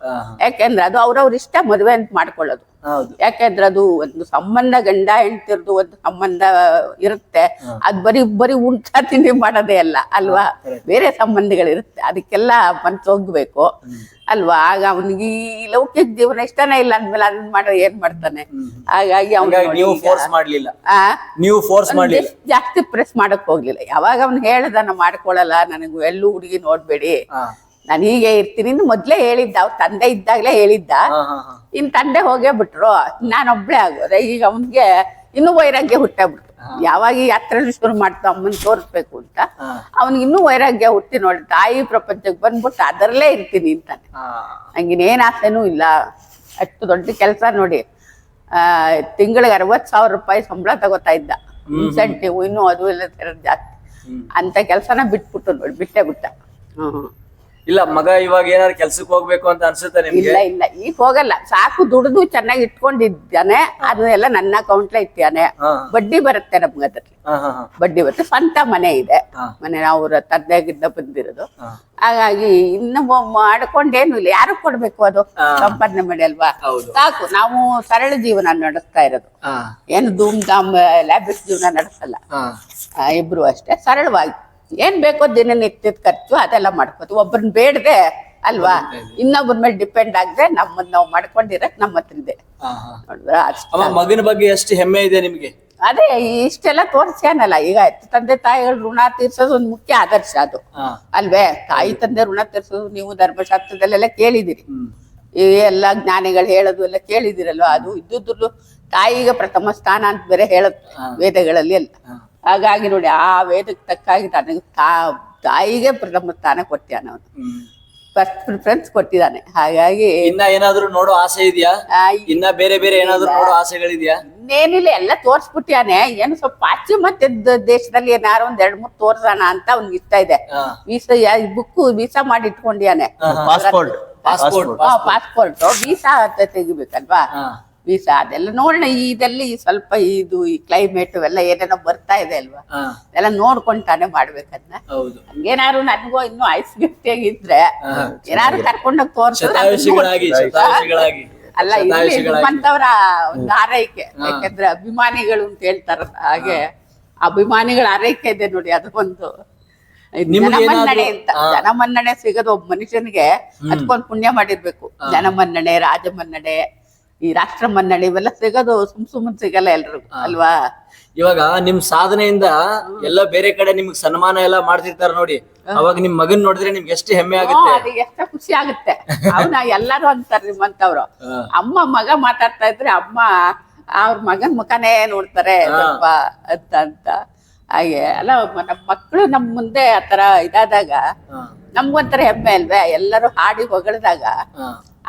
ಯಾಕೆಂದ್ರೆ ಅದು ಅವ್ರವ್ರ ಇಷ್ಟ ಮದ್ವೆ ಅಂತ ಮಾಡ್ಕೊಳ್ಳೋದು. ಯಾಕೆಂದ್ರೆ ಅದು ಒಂದು ಸಂಬಂಧ, ಗಂಡ ಹೆಂಡ್ತಿರ್ದು ಒಂದು ಸಂಬಂಧ ಇರುತ್ತೆ. ಅದ್ ಬರೀ ಊಟ ತಿಂಡಿ ಮಾಡೋದೇ ಅಲ್ಲ ಅಲ್ವಾ, ಬೇರೆ ಸಂಬಂಧಗಳಿರುತ್ತೆ, ಅದಕ್ಕೆಲ್ಲ ಮನ್ಸು ಹೋಗ್ಬೇಕು ಅಲ್ವಾ. ಆಗ ಅವ್ನಿಗೆ ಈ ಲೌಕಿಕ ಜೀವನ ಇಷ್ಟನೇ ಇಲ್ಲ ಅಂದ್ಮೇಲೆ ಅದನ್ನ ಮಾಡೋ ಏನ್ ಮಾಡ್ತಾನೆ. ಹಾಗಾಗಿ ನೀವು ಫೋರ್ಸ್ ಮಾಡ್ಲಿಲ್ಲ, ನೀವು ಫೋರ್ಸ್ ಮಾಡ್ಲಿಲ್ಲ, ಜಾಸ್ತಿ ಪ್ರೆಸ್ ಮಾಡಕ್ ಹೋಗ್ಲಿಲ್ಲ. ಯಾವಾಗ ಅವ್ನು ಹೇಳ್ದ ನಾ ಮಾಡ್ಕೊಳಲ್ಲ, ನನಗೂ ಎಲ್ಲೂ ಹುಡುಗಿ ನೋಡ್ಬೇಡಿ, ನಾನು ಹೀಗೆ ಇರ್ತೀನಿ ಮೊದ್ಲೇ ಹೇಳಿದ್ದ. ಅವ್ರ ತಂದೆ ಇದ್ದಾಗ್ಲೇ ಹೇಳಿದ್ದ. ಇನ್ ತಂದೆ ಹೋಗೇ ಬಿಟ್ರು, ನಾನೊಬ್ಳೆ ಆಗೋದೆ. ಈಗ ಅವನ್ಗೆ ಇನ್ನೂ ವೈರಾಗ್ಯ ಹುಟ್ಟಾಗ್ಬಿಡ್ತು. ಯಾವಾಗ ಈ ಯಾತ್ರೆ ಶುರು ಮಾಡ್ತಾ ಅಮ್ಮನ್ ತೋರಿಸ್ಬೇಕು ಅಂತ ಅವ್ನಿಗೆ ಇನ್ನೂ ವೈರಾಗ್ಯ ಹುಟ್ಟಿ ನೋಡಿ, ತಾಯಿ ಪ್ರಪಂಚಕ್ಕೆ ಬಂದ್ಬಿಟ್ಟು ಅದರಲ್ಲೇ ಇರ್ತೀನಿ ಅಂತಾನೆ. ಹಂಗಿನೇನ್ ಆಸೆನೂ ಇಲ್ಲ. ಅಷ್ಟು ದೊಡ್ಡ ಕೆಲಸ ನೋಡಿ, ತಿಂಗಳಿಗೆ 60,000 ರೂಪಾಯಿ ಸಂಬಳ ತಗೋತಾ ಇದ್ದ, ಇನ್ಸೆಂಟಿವ್ ಇನ್ನು ಅದು ಎಲ್ಲ ಜಾಸ್ತಿ. ಅಂತ ಕೆಲ್ಸನ ಬಿಟ್ಟೆ ಬಿಟ್ಟ. ಇಲ್ಲ ಮಗ ಇವಾಗ ಏನಾದ್ರು ಕೆಲ್ಸಕ್ಕೆ ಹೋಗ್ಬೇಕು ಅಂತ ಅನ್ಸುತ್ತೆ ನಿಮ್ಗೆ? ಇಲ್ಲ ಈಗ ಹೋಗಲ್ಲ, ಸಾಕು ದುಡಿದು ಚೆನ್ನಾಗಿ ಇಟ್ಕೊಂಡಿದ್ದಾನೆ, ಅದನ್ನೆಲ್ಲ ನನ್ನ ಅಕೌಂಟ್ಲೇ ಇಟ್ಟಿದ್ದಾನೆ. ಬಡ್ಡಿ ಬರುತ್ತೆ ನಮ್ಗೆ, ಅದ್ರಲ್ಲಿ ಬಡ್ಡಿ ಬರುತ್ತೆ. ಸ್ವಂತ ಮನೆ ಇದೆ, ಮನೆ ಅವ್ರ ತಂದೆಗಿಂದ ಬಂದಿರೋದು. ಹಾಗಾಗಿ ಇನ್ನು ಮಾಡ್ಕೊಂಡೇನು ಇಲ್ಲ, ಯಾರು ಕೊಡ್ಬೇಕು, ಅದು ಸಂಪಾದನೆ ಮಾಡಿ ಅಲ್ವಾ. ಸಾಕು, ನಾವು ಸರಳ ಜೀವನ ನಡೆಸ್ತಾ ಇರೋದು, ಏನು ಧೂಮ್ ಧಾಮ್ ಲ್ಯಾಬಿಸ್ ಜೀವನ ನಡೆಸಲ್ಲ. ಇಬ್ರು ಅಷ್ಟೇ ಸರಳವಾಗಿ ಏನ್ ಬೇಕೋ ದಿನನಿತ್ಯದ ಖರ್ಚು ಅದೆಲ್ಲ ಮಾಡ್ಕೋದು. ಒಬ್ಬರನ್ನ ಬೇಡದೆ ಅಲ್ವಾ, ಇನ್ನೊಬ್ಬರ ಮೇಲೆ ಡಿಪೆಂಡ್ ಆಗದೆ ನಮ್ಮನ್ನ ನಾವು ಮಾಡ್ಕೊಂಡಿರಕ್ ನಮ್ಮ ಹತ್ರ ಇದೆ. ಮಗನ ಬಗ್ಗೆ ಎಷ್ಟು ಹೆಮ್ಮೆ ಇದೆ ನಿಮ್ಗೆ? ಅದೇ ಇಷ್ಟೆಲ್ಲ ತೋರಿಸ್ಯಾನಲ್ಲ. ಈಗ ತಂದೆ ತಾಯಿಗಳ ಋಣ ತೀರ್ಸೋದು ಒಂದು ಮುಖ್ಯ ಆದರ್ಶ ಅದು ಅಲ್ವೇ. ತಾಯಿ ತಂದೆ ಋಣ ತೀರ್ಸೋದು ನೀವು ಧರ್ಮಶಾಸ್ತ್ರದಲ್ಲೆಲ್ಲ ಕೇಳಿದಿರಿ, ಈ ಎಲ್ಲ ಜ್ಞಾನಿಗಳು ಹೇಳೋದು ಎಲ್ಲ ಕೇಳಿದಿರಲ್ವ. ಅದು ಇದ್ದುದ್ರು ತಾಯಿಗೆ ಪ್ರಥಮ ಸ್ಥಾನ ಅಂತ ಬೇರೆ ಹೇಳುತ್ತೆ ವೇದಗಳಲ್ಲಿ ಎಲ್ಲ. ಹಾಗಾಗಿ ನೋಡಿ, ಆ ವೇದಕ್ಕೆ ತಕ್ಕಾಗಿ ನನಗೆ ತಾಯಿಗೆ ಪ್ರಥಮ ಸ್ಥಾನ ಕೊಟ್ಟಿದ್ದಾನೆ, ಅವನು ಫಸ್ಟ್ ಪ್ರಿಫರೆನ್ಸ್ ಕೊಟ್ಟಿದ್ದಾನೆ. ಹಾಗಾಗಿ ಇನ್ನ ಏನಾದ್ರು ನೋಡೋ ಆಸೆ ಇದೆಯಾ? ಇನ್ನ ಬೇರೆ ಬೇರೆ ಏನಾದ್ರು ನೋಡೋ ಆಸೆಗಳಿದ್ಯಾ? ಇನ್ನೇನಿಲ್ಲ, ಎಲ್ಲ ತೋರ್ಸ್ಬಿಟ್ಟಿಯಾನೆ. ಏನು ಸ್ವಲ್ಪ ಪಾಶ್ಚಿಮಾತ್ಯ ದೇಶದಲ್ಲಿ ಏನಾರು ಒಂದ್ 2-3 ತೋರ್ಸೋಣ ಅಂತ ಅವ್ನಿಗೆ ಇಷ್ಟ ಇದೆ. ವೀಸಾ ಮಾಡಿ ಇಟ್ಕೊಂಡಿಯಾನೆ. ಪಾಸ್ಪೋರ್ಟ್ ವೀಸಾ ಅಂತ ತೆಗಿಬೇಕಲ್ವಾ, ವೀಸಾ ಅದೆಲ್ಲ ನೋಡೋಣ. ಇದೆಲ್ಲಿ ಸ್ವಲ್ಪ ಇದು ಈ ಕ್ಲೈಮೇಟ್ ಎಲ್ಲ ಏನೇನೋ ಬರ್ತಾ ಇದೆ ಅಲ್ವಾ, ಎಲ್ಲ ನೋಡ್ಕೊಂತಾನೆ ಮಾಡ್ಬೇಕದ್ನ. ಹಂಗೇನಾರು ನನ್ಗೋ ಇನ್ನು ಐಸ್ ಗಟ್ಟಿಯಾಗಿದ್ರೆ ಏನಾರು ಕರ್ಕೊಂಡೋಗಿ ತೋರ್ಸೋದು ಅಲ್ಲ, ಇಲ್ಲಿ ನಿಮ್ಮಂತವ್ರ ಒಂದು ಆರೈಕೆ. ಯಾಕಂದ್ರೆ ಅಭಿಮಾನಿಗಳು ಅಂತ ಹೇಳ್ತಾರ, ಹಾಗೆ ಅಭಿಮಾನಿಗಳ ಆರೈಕೆ ಇದೆ ನೋಡಿ. ಅದು ಒಂದು ಜನಮನ್ನಣೆ ಅಂತ. ಜನಮನ್ನಣೆ ಸಿಗೋದು ಒಬ್ಬ ಮನುಷ್ಯನಿಗೆ ಅದಕ್ಕೊಂದು ಪುಣ್ಯ ಮಾಡಿರ್ಬೇಕು. ಜನಮನ್ನಣೆ, ರಾಜಮನ್ನಣೆ, ಈ ರಾಷ್ಟ್ರ ಮನ್ನಣೆ ಇವೆಲ್ಲ ಸಿಗೋದು ಸುಮ್ಮನೆ ಸಿಗಲ್ಲ ಎಲ್ರಿಗೂ ಅಲ್ವಾ. ಇವಾಗ ನಿಮ್ ಸಾಧನೆಯಿಂದ ಎಲ್ಲ ಬೇರೆ ಕಡೆ ನಿಮ್ಗೆ ಸನ್ಮಾನ ಎಲ್ಲ ಮಾಡ್ತಿರ್ತಾರ ನೋಡಿ, ಅವಾಗ ನಿಮ್ ಮಗನ್ ನೋಡಿದ್ರೆ ನಿಮ್ಗೆ ಎಷ್ಟು ಹೆಮ್ಮೆ ಆಗುತ್ತೆ, ಎಷ್ಟು ಖುಷಿ ಆಗುತ್ತೆ. ಅವನ ಎಲ್ಲಾರು ಅಂತಾರೆ ನಿಮ್ಮಂತವ್ರು. ಅಮ್ಮ ಮಗ ಮಾತಾಡ್ತಾ ಇದ್ರೆ ಅಮ್ಮ ಅವ್ರ ಮಗನ್ ಮುಖನೇ ನೋಡ್ತಾರೆ ಸ್ವಲ್ಪ ಅಂತ. ಹಾಗೆ ಅಲ್ಲ, ನಮ್ಮ ಮಕ್ಕಳು ನಮ್ ಮುಂದೆ ಆತರ ಇದಾದಾಗ ನಮ್ಗೊಂಥರ ಹೆಮ್ಮೆ ಅಲ್ವೇ. ಎಲ್ಲರೂ ಹಾಡಿ ಹೊಗಳಿದಾಗ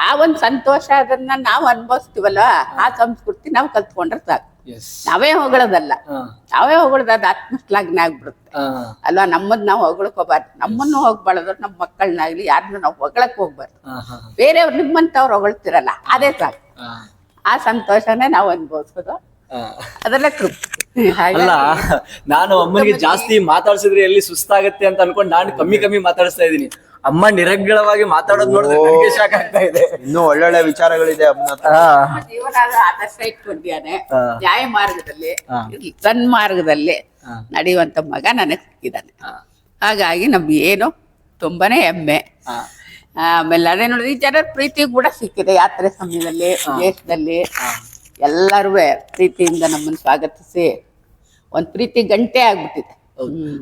ಆ ಒಂದ್ ಸಂತೋಷ ಅದನ್ನ ನಾವು ಅನುಭವಿಸ್ತೀವಲ್ಲ, ಆ ಸಂಸ್ಕೃತಿ ನಾವು ಕಲ್ತ್ಕೊಂಡ್ರೆ ಸಾಕು. ನಾವೇ ಹೊಗಳೋದಲ್ಲ, ನಾವೇ ಹೊಗಳದ ಅದು ಆತ್ಮಶ್ಲಾಘನೆ ಆಗ್ಬಿಡುತ್ತೆ ಅಲ್ವಾ. ನಮ್ಮದ್ ನಾವು ಹೊಗಳ್ಕೋಬಾರ್ದು, ನಮ್ಮನ್ನು ಹೋಗ್ಬಾರ್ದು, ನಮ್ಮ ಮಕ್ಕಳನ್ನಾಗ್ಲಿ ಯಾರನ್ನು ನಾವು ಹೊಗಳಕ್ ಹೋಗ್ಬಾರ್ದು. ಬೇರೆಯವ್ರು ನಿಮ್ಮಂತವ್ರು ಹೊಗಳ್ತಿರಲ್ಲ, ಅದೇ ಸಾಕು. ಆ ಸಂತೋಷನೇ ನಾವು ಅನುಭವಿಸೋದು, ಅದೆಲ್ಲ ತೃಪ್ತಿ. ಅಲ್ಲ, ನಾನು ಅಮ್ಮನಿಗೆ ಜಾಸ್ತಿ ಮಾತಾಡ್ಸಿದ್ರೆ ಎಲ್ಲಿ ಸುಸ್ತಾಗತ್ತೆ ಅಂತ ಅನ್ಕೊಂಡು ನಾನು ಕಮ್ಮಿ ಮಾತಾಡಿಸ್ತಾ ಇದೀನಿ. ಅಮ್ಮ ನಿರರ್ಗಳವಾಗಿ ಮಾತಾಡೋದು ನೋಡಿದ್ರೆ ನನಗೆ ಶಾಕ್ ಆಗ್ತಾ ಇದೆ. ಇನ್ನೂ ಒಳ್ಳೊಳ್ಳೆ ವಿಚಾರಗಳಿದೆ ಅಮ್ಮನ ಹತ್ರ. ಜೀವನ ಆದರ್ಶ ಇಟ್ಕೊಂಡಿದ್ದಾನೆ, ನ್ಯಾಯ ಮಾರ್ಗದಲ್ಲಿ ಸನ್ಮಾರ್ಗದಲ್ಲಿ ನಡೆಯುವಂತ ಮಗ ನನಗೆ ಸಿಕ್ಕಿದ್ದಾನೆ. ಹಾಗಾಗಿ ನಮ್ಗೆ ಏನು ತುಂಬಾನೇ ಹೆಮ್ಮೆ. ಆಮೇಲೆ ಅದೇ ನೋಡಿದ್ರೆ ಈ ಜನರ ಪ್ರೀತಿ ಕೂಡ ಸಿಕ್ಕಿದೆ. ಯಾತ್ರೆ ಸಮಯದಲ್ಲಿ ದೇಶದಲ್ಲಿ ಎಲ್ಲರೂ ಪ್ರೀತಿಯಿಂದ ನಮ್ಮನ್ನು ಸ್ವಾಗತಿಸಿ ಒಂದ್ ಪ್ರೀತಿ ಗಂಟೆ ಆಗ್ಬಿಟ್ಟಿದೆ.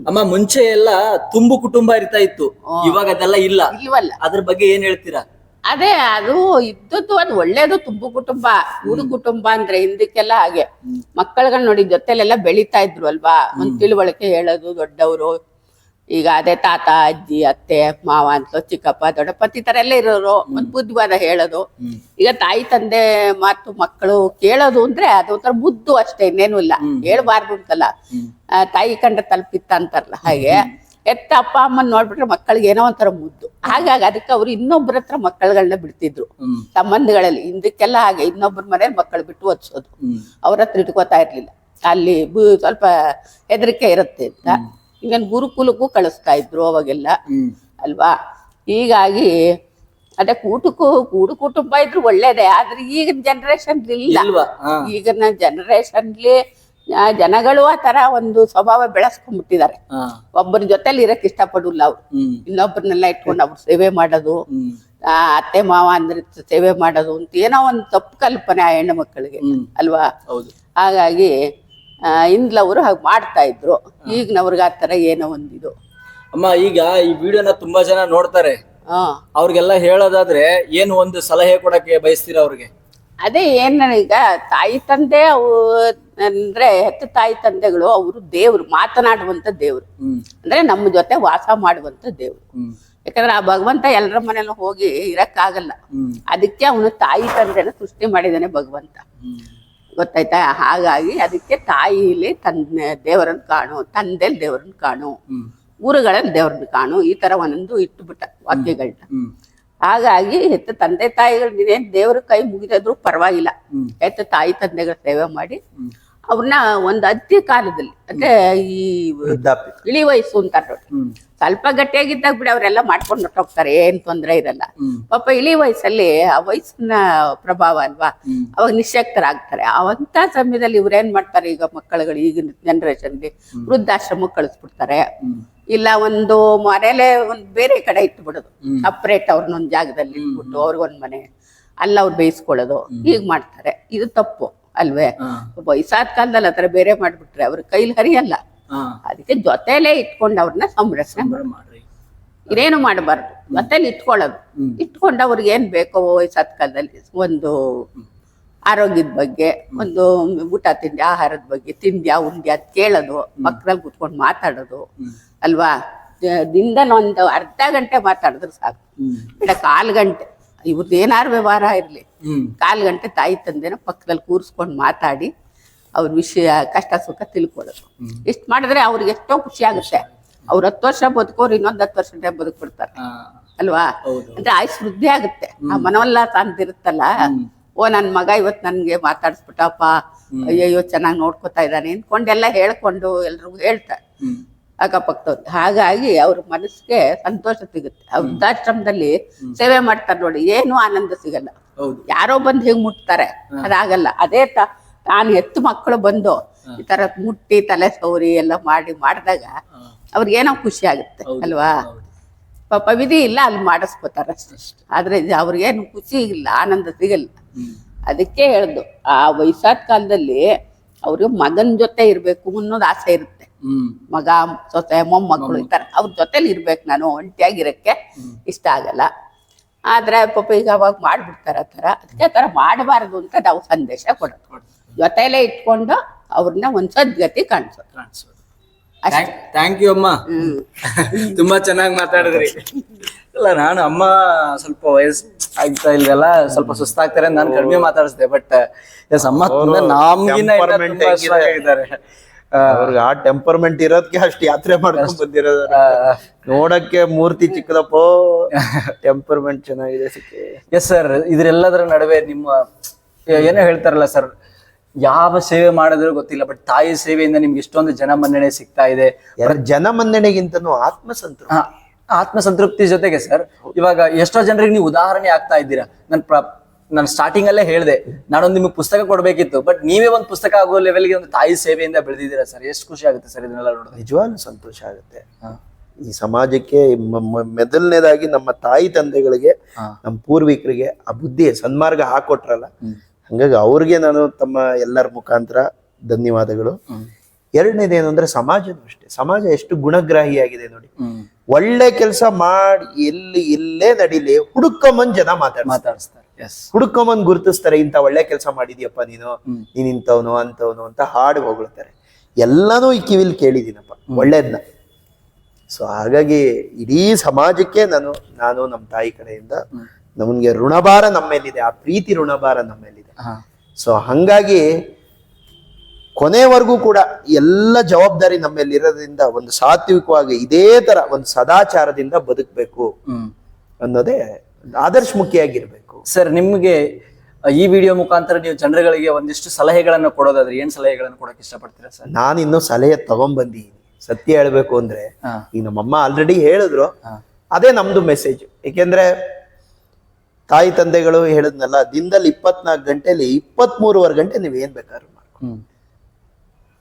ಅಮ್ಮ, ಮುಂಚೆ ಎಲ್ಲ ತುಂಬು ಕುಟುಂಬ ಇರ್ತಾ ಇತ್ತು, ಇವಾಗ ಅದೆಲ್ಲ ಇಲ್ಲ. ಇಲ್ವಲ್ಲ, ಅದ್ರ ಬಗ್ಗೆ ಏನ್ ಹೇಳ್ತೀರಾ? ಅದೇ ಅದು ಇದ್ದದ್ದು ಅದು ಒಳ್ಳೇದು. ತುಂಬು ಕುಟುಂಬ, ಕೂಡು ಕುಟುಂಬ ಅಂದ್ರೆ ಹಿಂದಕ್ಕೆಲ್ಲ ಹಾಗೆ ಮಕ್ಕಳುಗಳು ನೋಡಿ ಜೊತೆಲೆಲ್ಲ ಬೆಳಿತಾ ಇದ್ರು ಅಲ್ವಾ. ಒಂದ್ ತಿಳುವಳಿಕೆ ಹೇಳೋದು ದೊಡ್ಡವರು. ಈಗ ಅದೇ ತಾತ ಅಜ್ಜಿ ಅತ್ತೆ ಮಾವ ಅಂತ ಚಿಕ್ಕಪ್ಪ ದೊಡ್ಡಪ್ಪ ಈ ತರ ಎಲ್ಲ ಇರೋರು. ಒಂದ್ ಬುದ್ಧಿವಾದ ಹೇಳೋದು. ಈಗ ತಾಯಿ ತಂದೆ ಮಾತು ಮಕ್ಕಳು ಕೇಳೋದು ಅಂದ್ರೆ ಅದು ಒಂಥರ ಮುದ್ದು ಅಷ್ಟೇ, ಇನ್ನೇನು ಇಲ್ಲ. ಹೇಳ್ಬಾರ್ದು ಅಂತಲ್ಲ, ತಾಯಿ ಕಂಡ ತಲುಪಿತ್ತ ಅಂತಾರಲ್ಲ ಹಾಗೆ. ಎತ್ತ ಅಪ್ಪ ಅಮ್ಮನ್ ನೋಡ್ಬಿಟ್ರೆ ಮಕ್ಕಳಿಗೆ ಏನೋ ಒಂಥರ ಮುದ್ದು. ಹಾಗಾಗಿ ಅದಕ್ಕೆ ಅವ್ರು ಇನ್ನೊಬ್ಬರ ಹತ್ರ ಮಕ್ಕಳುಗಳನ್ನ ಬಿಡ್ತಿದ್ರು ಸಂಬಂಧಗಳಲ್ಲಿ. ಹಿಂದಕ್ಕೆಲ್ಲ ಹಾಗೆ ಇನ್ನೊಬ್ಬರ ಮನೇಲಿ ಮಕ್ಕಳು ಬಿಟ್ಟು ಓದಿಸೋದು, ಅವ್ರ ಹತ್ರ ಇಟ್ಕೋತಾ ಇರ್ಲಿಲ್ಲ. ಅಲ್ಲಿ ಸ್ವಲ್ಪ ಹೆದರಿಕೆ ಇರುತ್ತೆ ಅಂತ ಇವನ್ ಗುರುಕುಲಕ್ಕೂ ಕಳಿಸ್ತಾ ಇದ್ರು ಅವಾಗೆಲ್ಲ ಅಲ್ವಾ. ಹೀಗಾಗಿ ಅದೇ ಕೂಡು ಕುಟುಂಬ ಇದ್ರು ಒಳ್ಳೇದೇ. ಆದ್ರೆ ಈಗಿನ ಜನರೇಷನ್ ಇಲ್ಲ. ಈಗಿನ ಜನರೇಷನ್ಲಿ ಜನಗಳು ಆ ತರ ಒಂದು ಸ್ವಭಾವ ಬೆಳೆಸ್ಕೊಂಡ್ಬಿಟ್ಟಿದ್ದಾರೆ. ಒಬ್ಬರ ಜೊತೆಲಿ ಇರಕ್ ಇಷ್ಟಪಡಲ್ಲ ಅವ್ರು. ಇನ್ನೊಬ್ಬರನ್ನೆಲ್ಲ ಇಟ್ಕೊಂಡು ಅವ್ರು ಸೇವೆ ಮಾಡೋದು, ಅತ್ತೆ ಮಾವ ಅಂದ್ರೆ ಸೇವೆ ಮಾಡೋದು ಅಂತ ಏನೋ ಒಂದು ತಪ್ಪು ಕಲ್ಪನೆ ಆ ಹೆಣ್ಣು ಮಕ್ಕಳಿಗೆ ಅಲ್ವಾ. ಹಾಗಾಗಿ ಹಿಂದ್ಲವ್ರು ಹಾಗೆ ಮಾಡ್ತಾ ಇದ್ರು, ಈಗಿನವ್ರಿಗೆ ಆ ತರ ಏನೋ ಒಂದಿದು. ಅಮ್ಮ, ಈಗ ಈ ವಿಡಿಯೋನ ತುಂಬಾ ಜನ ನೋಡ್ತಾರೆ, ಅವ್ರಿಗೆಲ್ಲ ಹೇಳೋದಾದ್ರೆ ಏನು ಒಂದು ಸಲಹೆ ಕೊಡಕ್ಕೆ ಬಯಸ್ತೀರ ಅವ್ರಿಗೆ? ಅದೇ ಏನ್ ಈಗ ತಾಯಿ ತಂದೆ ಅಂದ್ರೆ ಹೆತ್ತ ತಾಯಿ ತಂದೆಗಳು ಅವರು ದೇವ್ರು, ಮಾತನಾಡುವಂತ ದೇವ್ರು ಅಂದ್ರೆ ನಮ್ಮ ಜೊತೆ ವಾಸ ಮಾಡುವಂತ ದೇವ್ರು. ಯಾಕಂದ್ರೆ ಆ ಭಗವಂತ ಎಲ್ಲರ ಮನೇಲಿ ಹೋಗಿ ಇರಕ್ಕಾಗಲ್ಲ. ಅದಕ್ಕೆ ಅವನು ತಾಯಿ ತಂದೆನ ಸೃಷ್ಟಿ ಮಾಡಿದಾನೆ ಭಗವಂತ, ಗೊತ್ತಾಯ್ತಾ. ಹಾಗಾಗಿ ಅದಕ್ಕೆ ತಾಯಿಲಿ ದೇವರನ್ನ ಕಾಣು, ತಂದೆಲಿ ದೇವರನ್ನ ಕಾಣು, ಊರುಗಳಲ್ಲಿ ದೇವ್ರನ್ನ ಕಾಣು, ಈ ತರ ಒಂದೊಂದು ಇಟ್ಟುಬಿಟ್ಟ ವಾಕ್ಯಗಳನ್ನ. ಹಾಗಾಗಿ ಹೆತ್ತ ತಂದೆ ತಾಯಿಗಳು ನೀವೇನ್ ದೇವ್ರ ಕೈ ಮುಗಿದ್ರು ಪರವಾಗಿಲ್ಲ, ಹೆತ್ತ ತಾಯಿ ತಂದೆಗಳ ಸೇವೆ ಮಾಡಿ ಅವ್ರನ್ನ ಒಂದು ಅತಿ ಕಾಲದಲ್ಲಿ ಅಂದ್ರೆ ಈ ಇಳಿ ವಯಸ್ಸು ಅಂತ ನೋಡಿ, ಸ್ವಲ್ಪ ಗಟ್ಟಿಯಾಗಿದ್ದಾಗ ಬಿಡಿ ಅವರೆಲ್ಲ ಮಾಡ್ಕೊಂಡು ಹೋಗ್ತಾರೆ, ಏನ್ ತೊಂದ್ರೆ ಇರಲ್ಲ. ಪಾಪ ಇಳಿ ವಯಸ್ಸಲ್ಲಿ ಆ ವಯಸ್ಸಿನ ಪ್ರಭಾವ ಅಲ್ವಾ, ಅವಾಗ ನಿಶ್ಯಕ್ತರಾಗ್ತಾರೆ. ಅವಂತ ಸಮಯದಲ್ಲಿ ಇವ್ರೇನ್ ಮಾಡ್ತಾರೆ, ಈಗ ಮಕ್ಕಳುಗಳು ಈಗಿನ ಜನರೇಷನ್ಗೆ ವೃದ್ಧಾಶ್ರಮಕ್ಕೆ ಕಳಿಸ್ಬಿಡ್ತಾರೆ. ಇಲ್ಲ ಒಂದು ಮನೇಲೆ ಒಂದ್ ಬೇರೆ ಕಡೆ ಇಟ್ಬಿಡೋದು, ಸಪ್ರೇಟ್ ಅವ್ರನ್ನೊಂದ್ ಜಾಗದಲ್ಲಿ ಇಟ್ಬಿಟ್ಟು ಅವ್ರಿಗೊಂದ್ ಮನೆ ಅಲ್ಲ ಅವ್ರು ಬೇಯಿಸ್ಕೊಳ್ಳೋದು, ಹೀಗ್ ಮಾಡ್ತಾರೆ. ಇದು ತಪ್ಪು ಅಲ್ವೇ. ವಯಸ್ಸಾದ ಕಾಲದಲ್ಲಿ ಆತರ ಬೇರೆ ಮಾಡ್ಬಿಟ್ರೆ ಅವ್ರ ಕೈಲಿ ಹರಿಯಲ್ಲ. ಅದಕ್ಕೆ ಜೊತೆಲೇ ಇಟ್ಕೊಂಡು ಅವ್ರನ್ನ ಸಂರಕ್ಷಣೆ ಮಾಡ್ರಿ, ಇದೇನು ಮಾಡಬಾರ್ದು. ಜೊತೆಲಿ ಇಟ್ಕೊಳ್ಳೋದು, ಇಟ್ಕೊಂಡು ಅವ್ರಿಗೆ ಏನ್ ಬೇಕೋ ವಯಸ್ಸಾದ ಕಾಲದಲ್ಲಿ ಒಂದು ಆರೋಗ್ಯದ ಬಗ್ಗೆ, ಒಂದು ಊಟ ತಿಂಡಿ ಆಹಾರದ ಬಗ್ಗೆ, ತಿಂದ್ಯಾ ಉಂಡ್ಯಾ ಅಂತ ಕೇಳೋದು, ಮಕ್ಕಳಲ್ಲಿ ಕುತ್ಕೊಂಡು ಮಾತಾಡೋದು ಅಲ್ವಾ. ದಿನದಲ್ಲಿ ಒಂದು ಅರ್ಧ ಗಂಟೆ ಮಾತಾಡಿದ್ರೆ ಸಾಕು, ಬಿಡ 1/4 ಗಂಟೆ. ಇವ್ರದ್ದು ಏನಾರು ವ್ಯವಹಾರ ಇರ್ಲಿ, 1/4 ಗಂಟೆ ತಾಯಿ ತಂದೆನ ಪಕ್ಕದಲ್ಲಿ ಕೂರಿಸ್ಕೊಂಡು ಮಾತಾಡಿ ಅವ್ರ ವಿಷಯ ಕಷ್ಟ ಸುಖ ತಿಳ್ಕೊಳ್ಳೋದು. ಇಷ್ಟು ಮಾಡಿದ್ರೆ ಅವ್ರಿಗೆ ಎಷ್ಟೋ ಖುಷಿ ಆಗುತ್ತೆ. ಅವ್ರು 10 ವರ್ಷ ಬದುಕೋರು ಇನ್ನೊಂದು 10 ವರ್ಷ ಬದುಕ್ಬಿಡ್ತಾರೆ ಅಲ್ವಾ. ಅಂದ್ರೆ ಆಯುಷ್ ವೃದ್ಧಿ ಆಗುತ್ತೆ. ಆ ಮನೋಲ್ಲಾಸ ಅಂತಿರುತ್ತಲ್ಲ, ಓ ನನ್ ಮಗ ಇವತ್ ನನ್ಗೆ ಮಾತಾಡ್ಸ್ಬಿಟ್ಟಪ್ಪ, ಅಯ್ಯಯ್ಯೋ ಚೆನ್ನಾಗಿ ನೋಡ್ಕೊತಾ ಇದ್ದಾನೆ ಅಂದ್ಕೊಂಡೆಲ್ಲ ಹೇಳ್ಕೊಂಡು ಎಲ್ರಿಗೂ ಹೇಳ್ತಾರೆ ಅಕ್ಕಪಕ್ಕದವ್ರು. ಹಾಗಾಗಿ ಅವ್ರ ಮನಸ್ಸಿಗೆ ಸಂತೋಷ ಸಿಗುತ್ತೆ. ಆ ವೃದ್ಧಾಶ್ರಮದಲ್ಲಿ ಸೇವೆ ಮಾಡ್ತಾರೆ ನೋಡಿ, ಏನು ಆನಂದ ಸಿಗಲ್ಲ. ಯಾರೋ ಬಂದು ಹಿಂಗ್ ಮುಟ್ತಾರೆ, ಅದಾಗಲ್ಲ. ಅದೇ ತಾನು ಹೆತ್ತು ಮಕ್ಕಳು ಬಂದು ಈ ತರ ಮುಟ್ಟಿ ತಲೆ ಸೌರಿ ಎಲ್ಲ ಮಾಡಿದಾಗ ಅವ್ರಿಗೇನೋ ಖುಷಿ ಆಗುತ್ತೆ ಅಲ್ವಾ. ಪಾಪ ವಿಧಿ ಇಲ್ಲ, ಅಲ್ಲಿ ಮಾಡಿಸ್ಕೋತಾರ ಅಷ್ಟೇ. ಆದ್ರೆ ಅವ್ರಿಗೇನು ಖುಷಿ ಇಲ್ಲ, ಆನಂದ ಸಿಗಲ್ಲ. ಅದಕ್ಕೆ ಹೇಳ್ದು, ಆ ವಯಸ್ಸಾದ ಕಾಲದಲ್ಲಿ ಅವ್ರಿಗೆ ಮಗನ ಜೊತೆ ಇರ್ಬೇಕು ಅನ್ನೋದು ಆಸೆ ಇರುತ್ತೆ. ಮಗ ಸೊಸೆ ಮೊಮ್ಮಕ್ಕಳು ಈ ತರ ಅವ್ರ ಜೊತೆಲಿ ಇರ್ಬೇಕು, ನಾನು ಒಂಟಿಯಾಗಿರಕ್ಕೆ ಇಷ್ಟ ಆಗಲ್ಲ. ಆದ್ರೆ ಪಾಪ ಈಗ ಅವಾಗ ಮಾಡ್ಬಿಡ್ತಾರ ಆ ತರ. ಅದಕ್ಕೆ ಆ ತರ ಮಾಡಬಾರ್ದು ಅಂತ ನಾವು ಸಂದೇಶ ಕೊಡೋದು, ಜೊತೆಲೇ ಇಟ್ಕೊಂಡು ಅವ್ರನ್ನ ಒಂದ್ ಸದ್ಗತಿ ಕಾಣಿಸೋದು. ಥ್ಯಾಂಕ್ ಯು ಅಮ್ಮ, ತುಂಬಾ ಚೆನ್ನಾಗಿ ಮಾತಾಡಿದ್ರಿ. ಇಲ್ಲ ನಾನು ಅಮ್ಮ ಸ್ವಲ್ಪ ವಯಸ್ಸು ಆಗ್ತಾ ಇಲ್ವಲ್ಲ, ಸ್ವಲ್ಪ ಸುಸ್ತಾಗ್ತಾರೆ ನಾನು ಕಡಿಮೆ ಮಾತಾಡಿಸ್ದೆ. ಬಟ್ ಎಸ್ ಅಮ್ಮ ತುಂಬಾ ನಮ್ಗಿನ್ನ Temperament ಇದ್ದಾರೆ. ಅವ್ರಿಗೆ ಆ ಟೆಂಪರ್ಮೆಂಟ್ ಇರೋದಕ್ಕೆ ಅಷ್ಟು ಯಾತ್ರೆ ಮಾಡ್ಕೊಂಡ್ ಬಂದಿರೋದು. ನೋಡಕ್ಕೆ ಮೂರ್ತಿ ಚಿಕ್ಕದಪ್ಪ, ಟೆಂಪರ್ಮೆಂಟ್ ಚೆನ್ನಾಗಿದೆ ಸಿಕ್ಕಿ. ಎಸ್ ಸರ್, ಇದ್ರೆಲ್ಲದರ ನಡುವೆ ನಿಮ್ಮ ಏನೋ ಹೇಳ್ತಾರಲ್ಲ ಸರ್, ಯಾವ ಸೇವೆ ಮಾಡಿದ್ರು ಗೊತ್ತಿಲ್ಲ, ಬಟ್ ತಾಯಿ ಸೇವೆಯಿಂದ ನಿಮ್ಗೆ ಇಷ್ಟೊಂದು ಜನ ಮನ್ನಣೆ ಸಿಗ್ತಾ ಇದೆ. ಜನ ಮನ್ನಣೆಗಿಂತನೂ ಆತ್ಮಸಂತೃಪ್ತಿ. ಆತ್ಮಸಂತೃಪ್ತಿ ಜೊತೆಗೆ ಸರ್, ಇವಾಗ ಎಷ್ಟೋ ಜನರಿಗೆ ನೀವು ಉದಾಹರಣೆ ಆಗ್ತಾ ಇದ್ದೀರಾ. ನಾನು ಸ್ಟಾರ್ಟಿಂಗ್ ಅಲ್ಲೇ ಹೇಳಿದೆ, ನಾನೊಂದು ನಿಮಗೆ ಪುಸ್ತಕ ಕೊಡ್ಬೇಕಿತ್ತು, ಬಟ್ ನೀವೇ ಒಂದು ಪುಸ್ತಕ ಆಗೋ ಲೆವೆಲ್ಗೆ ಒಂದು ತಾಯಿ ಸೇವೆಯಿಂದ ಬೆಳೆದಿದ್ದೀರಾ ಸರ್. ಎಷ್ಟು ಖುಷಿ ಆಗುತ್ತೆ ಸರ್ ಇದನ್ನೆಲ್ಲ ನೋಡಿದ್ರೆ. ನಿಜವಾಗ್ಲೂ ಸಂತೋಷ ಆಗುತ್ತೆ. ಈ ಸಮಾಜಕ್ಕೆ ಮೊದಲನೇದಾಗಿ ನಮ್ಮ ತಾಯಿ ತಂದೆಗಳಿಗೆ, ನಮ್ಮ ಪೂರ್ವಿಕರಿಗೆ ಆ ಬುದ್ಧಿ ಸನ್ಮಾರ್ಗ ಹಾಕೊಟ್ರಲ್ಲ, ಹಂಗಾಗಿ ಅವ್ರಿಗೆ ನಾನು ತಮ್ಮ ಎಲ್ಲರ ಮುಖಾಂತರ ಧನ್ಯವಾದಗಳು. ಎರಡನೇದೇನು ಅಂದ್ರೆ ಸಮಾಜನೂ ಅಷ್ಟೇ. ಸಮಾಜ ಎಷ್ಟು ಗುಣಗ್ರಾಹಿಯಾಗಿದೆ ನೋಡಿ. ಒಳ್ಳೆ ಕೆಲಸ ಮಾಡಿ ಇಲ್ಲೇ ನಡಿಲಿ, ಹುಡುಕೊಂಬಂದ್ ಜನ ಮಾತಾಡಿಸ್ತಾರೆ, ಹುಡುಕೊಂಬಂದ್ ಗುರುತಿಸ್ತಾರೆ. ಇಂಥ ಒಳ್ಳೆ ಕೆಲಸ ಮಾಡಿದ್ಯಪ್ಪ ನೀನ್ ಇಂಥವ್ನು ಅಂತವನು ಅಂತ ಹಾಡು ಹೊಗಳ್ತಾರೆ. ಎಲ್ಲಾನು ಈ ಕಿವಿಲ್ ಕೇಳಿದೀನಪ್ಪ ಒಳ್ಳೇದ್ನ. ಸೊ ಹಾಗಾಗಿ ಇಡೀ ಸಮಾಜಕ್ಕೆ ನಾನು ನಮ್ಮ ತಾಯಿ ಕಡೆಯಿಂದ ನಮ್ಗೆ ಋಣಭಾರ ನಮ್ಮ ಮೇಲಿದೆ, ಆ ಪ್ರೀತಿ ಋಣಭಾರ ನಮ್ಮ ಮೇಲಿದೆ. ಸೊ ಹಂಗಾಗಿ ಕೊನೆವರೆಗೂ ಕೂಡ ಎಲ್ಲ ಜವಾಬ್ದಾರಿ ನಮ್ಮ ಮೇಲೆ ಇರೋದ್ರಿಂದ ಒಂದು ಸಾತ್ವಿಕವಾಗಿ ಇದೇ ತರ ಒಂದು ಸದಾಚಾರದಿಂದ ಬದುಕಬೇಕು ಅನ್ನೋದೇ ಆದರ್ಶ ಮುಖ್ಯವಾಗಿರ್ಬೇಕು. ಸರ್, ನಿಮ್ಗೆ ಈ ವಿಡಿಯೋ ಮುಖಾಂತರ ನೀವು ಜನರುಗಳಿಗೆ ಒಂದಿಷ್ಟು ಸಲಹೆಗಳನ್ನು ಕೊಡೋದಾದ್ರೆ ಏನ್ ಸಲಹೆಗಳನ್ನು ಕೊಡಕ್ ಇಷ್ಟಪಡ್ತೀರಾ ಸರ್? ನಾನು ಇನ್ನೂ ಸಲಹೆ ತಗೊಂಡ್ಬಂದಿದ್ದೀನಿ. ಸತ್ಯ ಹೇಳ್ಬೇಕು ಅಂದ್ರೆ, ಈಗ ನಮ್ಮಮ್ಮ ಆಲ್ರೆಡಿ ಹೇಳಿದ್ರು, ಅದೇ ನಮ್ದು ಮೆಸೇಜ್. ಏಕೆಂದ್ರೆ ತಾಯಿ ತಂದೆಗಳು ಹೇಳಿದ್ನಲ್ಲ, ದಿನದಲ್ಲಿ 24 ಗಂಟೆಲಿ 23 ಗಂಟೆ ನೀವ್ ಏನ್ ಬೇಕಾದ್ರೂ ಮಾಡ್ಕೊಂಡು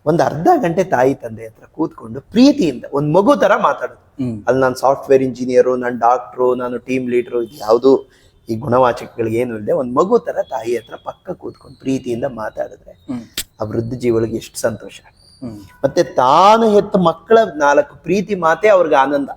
ಒಂದ್ ಅರ್ಧ ಗಂಟೆ ತಾಯಿ ತಂದೆ ಹತ್ರ ಕೂತ್ಕೊಂಡು ಪ್ರೀತಿಯಿಂದ ಒಂದ್ ಮಗು ತರ ಮಾತಾಡೋದು. ಅಲ್ಲಿ ನಾನು ಸಾಫ್ಟ್ವೇರ್ ಇಂಜಿನಿಯರು, ನಾನು ಡಾಕ್ಟ್ರು, ನಾನು ಟೀಮ್ ಲೀಡ್ರು, ಇದು ಯಾವುದು ಈ ಗುಣವಾಚಕಗಳಿಗೆ ಏನು ಇಲ್ಲದೆ ಒಂದ್ ಮಗು ತರ ತಾಯಿ ಹತ್ರ ಪಕ್ಕ ಕೂತ್ಕೊಂಡು ಪ್ರೀತಿಯಿಂದ ಮಾತಾಡಿದ್ರೆ ಆ ವೃದ್ಧ ಜೀವಗಳಿಗೆ ಎಷ್ಟು ಸಂತೋಷ. ಮತ್ತೆ ತಾನು ಹೆತ್ತ ಮಕ್ಕಳ 4 ಪ್ರೀತಿ ಮಾತೆ ಅವ್ರಿಗೆ ಆನಂದ.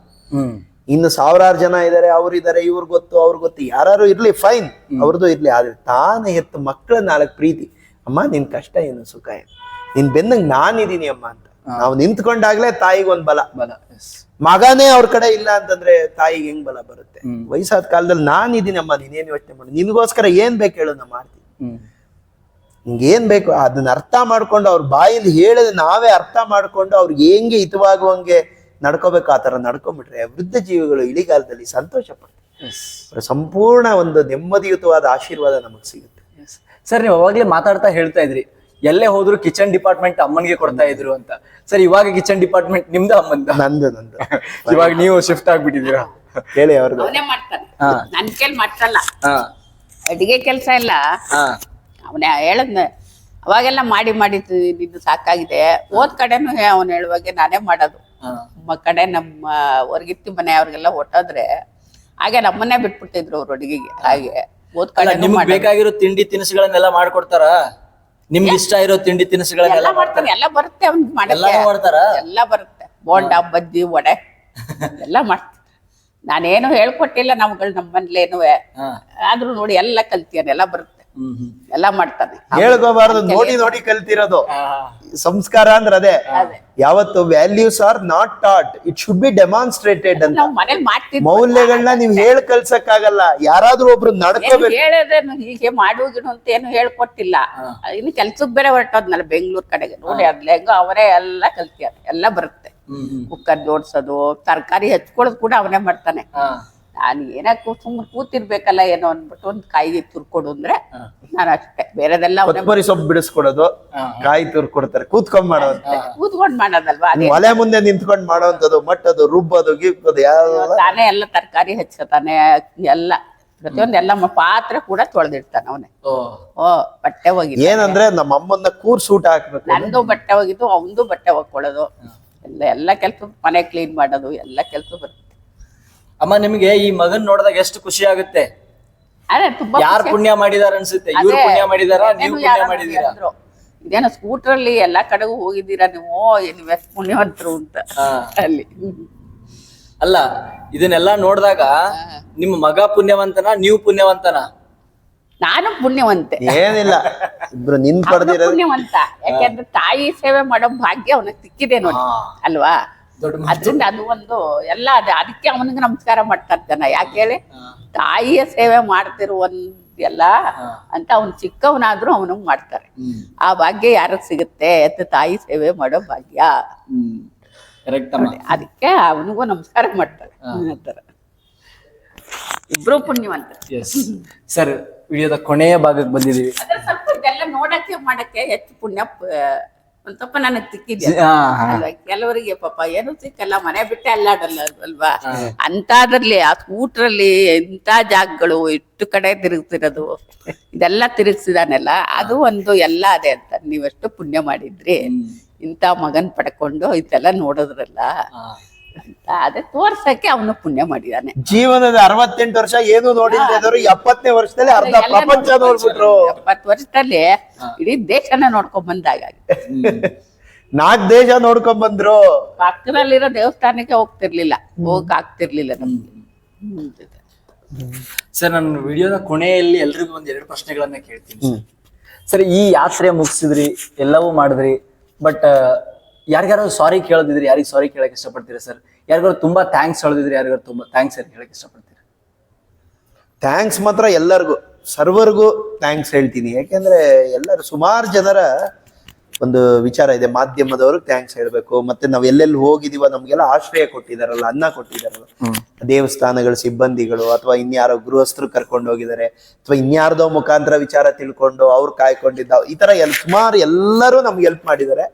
ಇನ್ನು 1000 ಜನ ಇದಾರೆ, ಅವ್ರಿದಾರೆ, ಇವ್ರು ಗೊತ್ತು, ಅವ್ರು ಗೊತ್ತು, ಯಾರು ಇರ್ಲಿ ಫೈನ್, ಅವ್ರದ್ದು ಇರ್ಲಿ. ಆದ್ರೆ ತಾನು ಹೆತ್ತ ಮಕ್ಕಳ 4 ಪ್ರೀತಿ, ಅಮ್ಮ ನಿನ್ ಕಷ್ಟ ಏನು, ಸುಖ ಏನು, ನಿನ್ ಬೆನ್ನಂಗ್ ನಾನಿದೀನಿ ಅಮ್ಮ ಅಂತ ನಾವು ನಿಂತ್ಕೊಂಡಾಗ್ಲೇ ತಾಯಿಗೆ ಒಂದ್ ಬಲ. ಮಗನೇ ಅವ್ರ ಕಡೆ ಇಲ್ಲ ಅಂತಂದ್ರೆ ತಾಯಿಗೆ ಹೆಂಗ್ ಬಲ ಬರುತ್ತೆ? ವಯಸ್ಸಾದ ಕಾಲದಲ್ಲಿ ನಾನಿದೀನಿ ಅಮ್ಮ, ನೀನೇನ್ ಯೋಚನೆ ಮಾಡಿ, ನಿನ್ಗೋಸ್ಕರ ಏನ್ ಬೇಕು ಹೇಳು, ನಾ ಮಾಡ್ತೀನಿ. ನಿಂಗೇನ್ ಬೇಕು ಅದನ್ನ ಅರ್ಥ ಮಾಡ್ಕೊಂಡು, ಅವ್ರ ಬಾಯಲ್ಲಿ ಹೇಳಿದ್ರೆ ನಾವೇ ಅರ್ಥ ಮಾಡ್ಕೊಂಡು ಅವ್ರಿಗೆ ಹೆಂಗೆ ಹಿತವಾಗುವಂಗೆ ನಡ್ಕೋಬೇಕು, ಆ ತರ ನಡ್ಕೊಂಡ್ಬಿಟ್ರೆ ವೃದ್ಧ ಜೀವಿಗಳು ಇಳಿಗಾಲದಲ್ಲಿ ಸಂತೋಷ ಪಡ್ತಾರೆ. ಸಂಪೂರ್ಣ ಒಂದು ನೆಮ್ಮದಿಯುತವಾದ ಆಶೀರ್ವಾದ ನಮಗ್ ಸಿಗುತ್ತೆ. ಸರ್, ನೀವು ಅವಾಗ್ಲೇ ಮಾತಾಡ್ತಾ ಹೇಳ್ತಾ ಇದ್ರಿ, ಎಲ್ಲೇ ಹೋದ್ರು ಕಿಚನ್ ಡಿಪಾರ್ಟ್ಮೆಂಟ್ ಅಮ್ಮನಿಗೆ ಕೊಡ್ತಾ ಇದ್ರು ಅಂತ. ಸರ್, ಇವಾಗ ಕಿಚನ್ ಡಿಪಾರ್ಟ್ಮೆಂಟ್ ನಿಮ್ದು ಅಮ್ಮಂದ? ನಂದು ಇವಾಗ ನೀವು ಶಿಫ್ಟ್ ಆಗ್ಬಿಟ್ಟಿದ್ದೀರಾ? ಹೇಳಿ ಅವ್ರದ್ದು. ಅವನೇ ಮಾಡ್ತಾನೆ, ನನ್ ಕೇಳಿ ಮಾಡ್ಸಲ್ಲ. ಅಡಿಗೆ ಕೆಲಸ ಎಲ್ಲ ಅವನೇ ಹೇಳದ್ನ. ಅವಾಗೆಲ್ಲ ಮಾಡಿ ನಿಂದು ಸಾಕಾಗಿದೆ. ಹೋದ್ ಕಡೆನು ಅವನು ಹೇಳುವಾಗೆ ನಾನೇ ಮಾಡೋದು. ನಮ್ಮ ಕಡೆ ನಮ್ಮ ಹೊರಗಿತ್ತಿ ಮನೆ ಅವ್ರಿಗೆಲ್ಲ ಹೊಟ್ಟೋದ್ರೆ ಹಾಗೆ ನಮ್ಮನ್ನೇ ಬಿಟ್ಬಿಟ್ಟಿದ್ರು ಅವ್ರು ಅಡಿಗೆಗೆ. ಹಾಗೆ ಹೋದ್ ಕಡೆ ನಿಮ್ಗೆ ಬೇಕಾಗಿರೋ ತಿಂಡಿ ತಿನಿಸುಗಳನ್ನೆಲ್ಲ ಮಾಡ್ಕೊಡ್ತಾರ? ನಿಮ್ಗೆ ಇಷ್ಟ ಇರೋ ತಿಂಡಿ ತಿನಿಸುಗಳನ್ನೆಲ್ಲ ಮಾಡ್ತಾರೆ? ಎಲ್ಲ ಬರುತ್ತೆ ಅವ್ನಿಗೆ ಮಾಡ್ತಾರ? ಎಲ್ಲ ಬರುತ್ತೆ. ಬೋಂಡ, ಬಜ್ಜಿ, ವಡೆ ಎಲ್ಲ ಮಾಡ್ತಾರೆ. ನಾನೇನು ಹೇಳ್ಕೊಟ್ಟಿಲ್ಲ ನಮ್ಗಳು ನಮ್ಮನೇಲೇನು, ಆದ್ರೂ ನೋಡಿ ಎಲ್ಲ ಕಲ್ತಿಯಾನೆ, ಎಲ್ಲ ಬರುತ್ತೆ, ಎಲ್ಲ ಮಾಡ್ತಾನೆ. ಹೇಳ್ಕೋಬಾರ್ದು, ನೋಡಿ ಕಲ್ತಿರೋದು. ಸಂಸ್ಕಾರ ಅಂದ್ರೆ ಅದೇ. ಯಾವತ್ತು values are not taught, it should be demonstrated ಅಂತ. ನಾವು ಮನೇಲಿ ಮಾಡ್ತೀವಿ. ಮೌಲ್ಯಗಳನ್ನ ನೀವ್ ಕಲ್ಸಕ್ಕಾಗಲ್ಲ, ಯಾರಾದ್ರೂ ಒಬ್ರು ನಡ್ಕೋಬೇಕು. ಹೇಳಿದ್ರೆ ಹೀಗೆ ಮಾಡುವುದಿನ ಅಂತ ಏನು ಹೇಳ್ಕೊಟ್ಟಿಲ್ಲ. ಇನ್ನು ಕೆಲ್ಸಕ್ ಬೇರೆ ಹೊರಟೋದ್ನಲ್ಲ ಬೆಂಗ್ಳೂರ್ ಕಡೆಗೆ. ನೋಡಿ ಅದ್ಲೆ ಹೆಂಗೋ ಅವರೇ ಎಲ್ಲ ಕಲ್ತಿಯಾರೆ, ಎಲ್ಲ ಬರುತ್ತೆ. ಕುಕ್ಕರ್ ಜೋಡ್ಸೋದು, ತರಕಾರಿ ಹೆಚ್ಕೊಳ್ಳೋದು ಕೂಡ ಅವನೇ ಮಾಡ್ತಾನೆ. ನಾನು ಏನಕ್ಕೆ ಸುಮ್ಮನೆ ಕೂತಿರ್ಬೇಕಲ್ಲ ಏನೋ ಅನ್ಬಿಟ್ಟು ಒಂದ್ ಕಾಯಿ ತುರ್ಕೊಡು ಅಂದ್ರೆ ನಾನು ಅಷ್ಟೇ, ಬೇರೆದೆಲ್ಲ ಕೊತ್ತಂಬರಿ ಸೊಪ್ಪು ಬಿಡಿಸ್ಕೊಡೋದು, ಕಾಯಿ ತುರ್ಕೊಡ್ತಾರೆ, ಕೂತ್ಕೊಂಡ್ ಮಾಡೋದು, ಕೂತ್ಕೊಂಡ್ ಮಾಡೋದಲ್ವಾ. ಒಲೆ ಮುಂದೆ ನಿಂತ್ಕೊಂಡ್ ಮಾಡೋಂಥದ್ದು, ಮಟ್ಟದು, ರುಬ್ಬೋದು, ಗಿಬ್ಬೋದು, ತಾನೇ ಎಲ್ಲ ತರಕಾರಿ ಹೆಚ್ಚತಾನೆ, ಎಲ್ಲ ಪ್ರತಿಯೊಂದು ಎಲ್ಲ ಪಾತ್ರೆ ಕೂಡ ತೊಳೆದಿಡ್ತಾನೆ ಅವನೇ. ಬಟ್ಟೆ ಹೋಗಿದ್ದು ಏನಂದ್ರೆ ನಮ್ಮ ಅಮ್ಮನ್ನ ಸೂಟ್ ಹಾಕ್ಬೇಕು. ನಂದು ಬಟ್ಟೆ ಹೋಗಿದ್ದು, ಅವಂದು ಬಟ್ಟೆ ಹೋಗ್ಕೊಳ್ಳೋದು, ಎಲ್ಲ ಕೆಲ್ಸ, ಮನೆ ಕ್ಲೀನ್ ಮಾಡೋದು, ಎಲ್ಲ ಕೆಲ್ಸ ಬರುತ್ತೆ. ಅಮ್ಮ, ನಿಮ್ಗೆ ಈ ಮಗನ್ ನೋಡಿದಾಗ ಎಷ್ಟು ಖುಷಿ ಆಗುತ್ತೆ? ಯಾರು ಪುಣ್ಯ ಮಾಡಿದಾರ ಅನ್ಸುತ್ತೆ? ಇವ್ರು ಪುಣ್ಯ ಮಾಡಿದಾರ, ನೀವು ಪುಣ್ಯ ಮಾಡಿದೀರಾ? ಇದೇನೋ ಸ್ಕೂಟ್ರಲ್ಲಿ ಎಲ್ಲಾ ಕಡೆಗೂ ಹೋಗಿದ್ದೀರಾ ನೀವು, ನೀವ್ ಎಷ್ಟು ಪುಣ್ಯವಂತರು ಅಂತ. ಅಲ್ಲಿ ಅಲ್ಲ, ಇದನ್ನೆಲ್ಲ ನೋಡಿದಾಗ ನಿಮ್ಮ ಮಗ ಪುಣ್ಯವಂತನ, ನೀವು ಪುಣ್ಯವಂತನ? ನಾನು ಪುಣ್ಯವಂತೆ. ಏನಿಲ್ಲ, ಇಬ್ರು ಪುಣ್ಯವಂತ. ಯಾಕೆಂದ್ರೆ ತಾಯಿ ಸೇವೆ ಮಾಡೋ ಭಾಗ್ಯ ಅವನಿಗೆ ಸಿಕ್ಕಿದೆ ನೋಡಿ, ಅಲ್ವಾ? ಅದರಿಂದ ಅದು ಒಂದು ಎಲ್ಲ ಅದೇ ಅದಕ್ಕೆ ಅವನಿಗೆ ನಮಸ್ಕಾರ ಮಾಡ್ತಾರೆ ಜನ. ಯಾಕೆ ಹೇಳಿ, ತಾಯಿಯ ಸೇವೆ ಮಾಡ್ತಿರುವಂತೆಲ್ಲ ಅಂತ ಅವ್ನು ಚಿಕ್ಕವನಾದ್ರೂ ಅವನಿಗೆ ಮಾಡ್ತಾರೆ. ಆ ಭಾಗ್ಯ ಯಾರಿಗೆ ಸಿಗುತ್ತೆ? ತಾಯಿ ಸೇವೆ ಮಾಡೋ ಭಾಗ್ಯ. ಅದಕ್ಕೆ ಅವನಿಗೂ ನಮಸ್ಕಾರ ಮಾಡ್ತಾರೆ. ಆತರ ಇಬ್ರು ಪುಣ್ಯವಂತ. ಸರ್, ವಿಡಿಯೋದ ಕೊನೆಯ ಭಾಗಕ್ಕೆ ಬಂದಿದ್ದೀವಿ. ಅದ್ರ ಸ್ವಲ್ಪ ಇದೆಲ್ಲ ನೋಡಕ್ಕೆ ಮಾಡಕ್ಕೆ ಹೆಚ್ಚು ಪುಣ್ಯ ಒಂದ್ ಸ್ವಲ್ಪ ನನಗ್ ಸಿಕ್ಕಿದೆ ಅಲ್ವಾ. ಕೆಲವರಿಗೆ ಪಾಪ ಏನು ಸಿಕ್ಕಲ್ಲ, ಮನೆ ಬಿಟ್ಟೆ ಅಲ್ಲಾಡಲ್ಲ ಅಲ್ವಾ. ಅಂತಾದ್ರಲ್ಲಿ ಆ ಸ್ಕೂಟ್ರಲ್ಲಿ ಎಂತ ಜಾಗಗಳು ಎಷ್ಟು ಕಡೆ ತಿರುಗ್ತಿರೋದು ಇದೆಲ್ಲ ತಿರುಗಿಸಿದಾನೆಲ್ಲ, ಅದು ಒಂದು ಎಲ್ಲ ಅದೇ ಅಂತ. ನೀವೆಷ್ಟು ಪುಣ್ಯ ಮಾಡಿದ್ರಿ ಇಂಥ ಮಗನ್ ಪಡ್ಕೊಂಡು ಇದೆಲ್ಲ ನೋಡಿದ್ರಲ್ಲ ಅಂತ. ಅದೇ ತೋರ್ಸಕ್ಕೆ ಅವನು ಪುಣ್ಯ ಮಾಡಿದಾನೆ. ಜೀವನದ 68 ವರ್ಷ ಏನು ನೋಡಿದ್ರು 70ನೇ ವರ್ಷದಲ್ಲಿ ಅರ್ಧ ಪ್ರಪಂಚ ನೋಡ್ಬಿಟ್ರು. 70 ವರ್ಷದಲ್ಲಿ ಇಡೀ ದೇಶನ ನೋಡ್ಕೊಂಡ್ ಬಂದಾಗ 4 ದೇಶ ನೋಡ್ಕೊಂಡ್ ಬಂದ್ರು. ಪಕ್ಕದಲ್ಲಿರೋ ದೇವಸ್ಥಾನಕ್ಕೆ ಹೋಗ್ತಿರ್ಲಿಲ್ಲ, ಹೋಗಕ್ ಆಗ್ತಿರ್ಲಿಲ್ಲ ನಮ್ಗೆ. ಸರ್, ನನ್ನ ವಿಡಿಯೋದ ಕೊನೆಯಲ್ಲಿ ಎಲ್ರಿಗೂ ಒಂದ್ 2 ಪ್ರಶ್ನೆಗಳನ್ನ ಕೇಳ್ತೀನಿ. ಸರ್, ಈ ಯಾತ್ರೆ ಮುಗಿಸಿದ್ರಿ, ಎಲ್ಲವೂ ಮಾಡಿದ್ರಿ, ಬಟ್ ಯಾರಿಗಾರು ಸಾರಿ ಕೇಳೋದಿದ್ರಿ, ಯಾರಿಗೆ ಸಾರಿ ಕೇಳಕ್ ಇಷ್ಟಪಡ್ತೀರಾ ಸರ್? ಯಾರಿಗಾರು ತುಂಬಾ ಥ್ಯಾಂಕ್ಸ್ ಹೇಳೋದಿದ್ರಿ, ಯಾರಿಗಾರು ತುಂಬಾ ಥ್ಯಾಂಕ್ಸ್ ಹೇಳಕ್ ಇಷ್ಟಪಡ್ತೀರಾ? ಥ್ಯಾಂಕ್ಸ್ ಮಾತ್ರ ಎಲ್ಲರಿಗೂ, ಸರ್ವರ್ಗೂ ಥ್ಯಾಂಕ್ಸ್ ಹೇಳ್ತೀನಿ. ಯಾಕೆಂದ್ರೆ ಎಲ್ಲರೂ ಸುಮಾರು ಜನರ ಒಂದು ವಿಚಾರ ಇದೆ, ಮಾಧ್ಯಮದವ್ರಿಗೆ ಥ್ಯಾಂಕ್ಸ್ ಹೇಳ್ಬೇಕು. ಮತ್ತೆ ನಾವ್ ಎಲ್ಲೆಲ್ಲಿ ಹೋಗಿದೀವ ನಮ್ಗೆಲ್ಲ ಆಶ್ರಯ ಕೊಟ್ಟಿದಾರಲ್ಲ, ಅನ್ನ ಕೊಟ್ಟಿದಾರಲ್ಲ, ದೇವಸ್ಥಾನಗಳ ಸಿಬ್ಬಂದಿಗಳು ಅಥವಾ ಇನ್ಯಾರೋ ಗೃಹಸ್ಥರು ಕರ್ಕೊಂಡು ಹೋಗಿದ್ದಾರೆ, ಅಥವಾ ಇನ್ಯಾರ್ದೋ ಮುಖಾಂತರ ವಿಚಾರ ತಿಳ್ಕೊಂಡು ಅವ್ರು ಕಾಯ್ಕೊಂಡಿದ್ದ, ಈ ತರ ಸುಮಾರು ಎಲ್ಲರೂ ನಮ್ಗೆ ಹೆಲ್ಪ್ ಮಾಡಿದ್ದಾರೆ.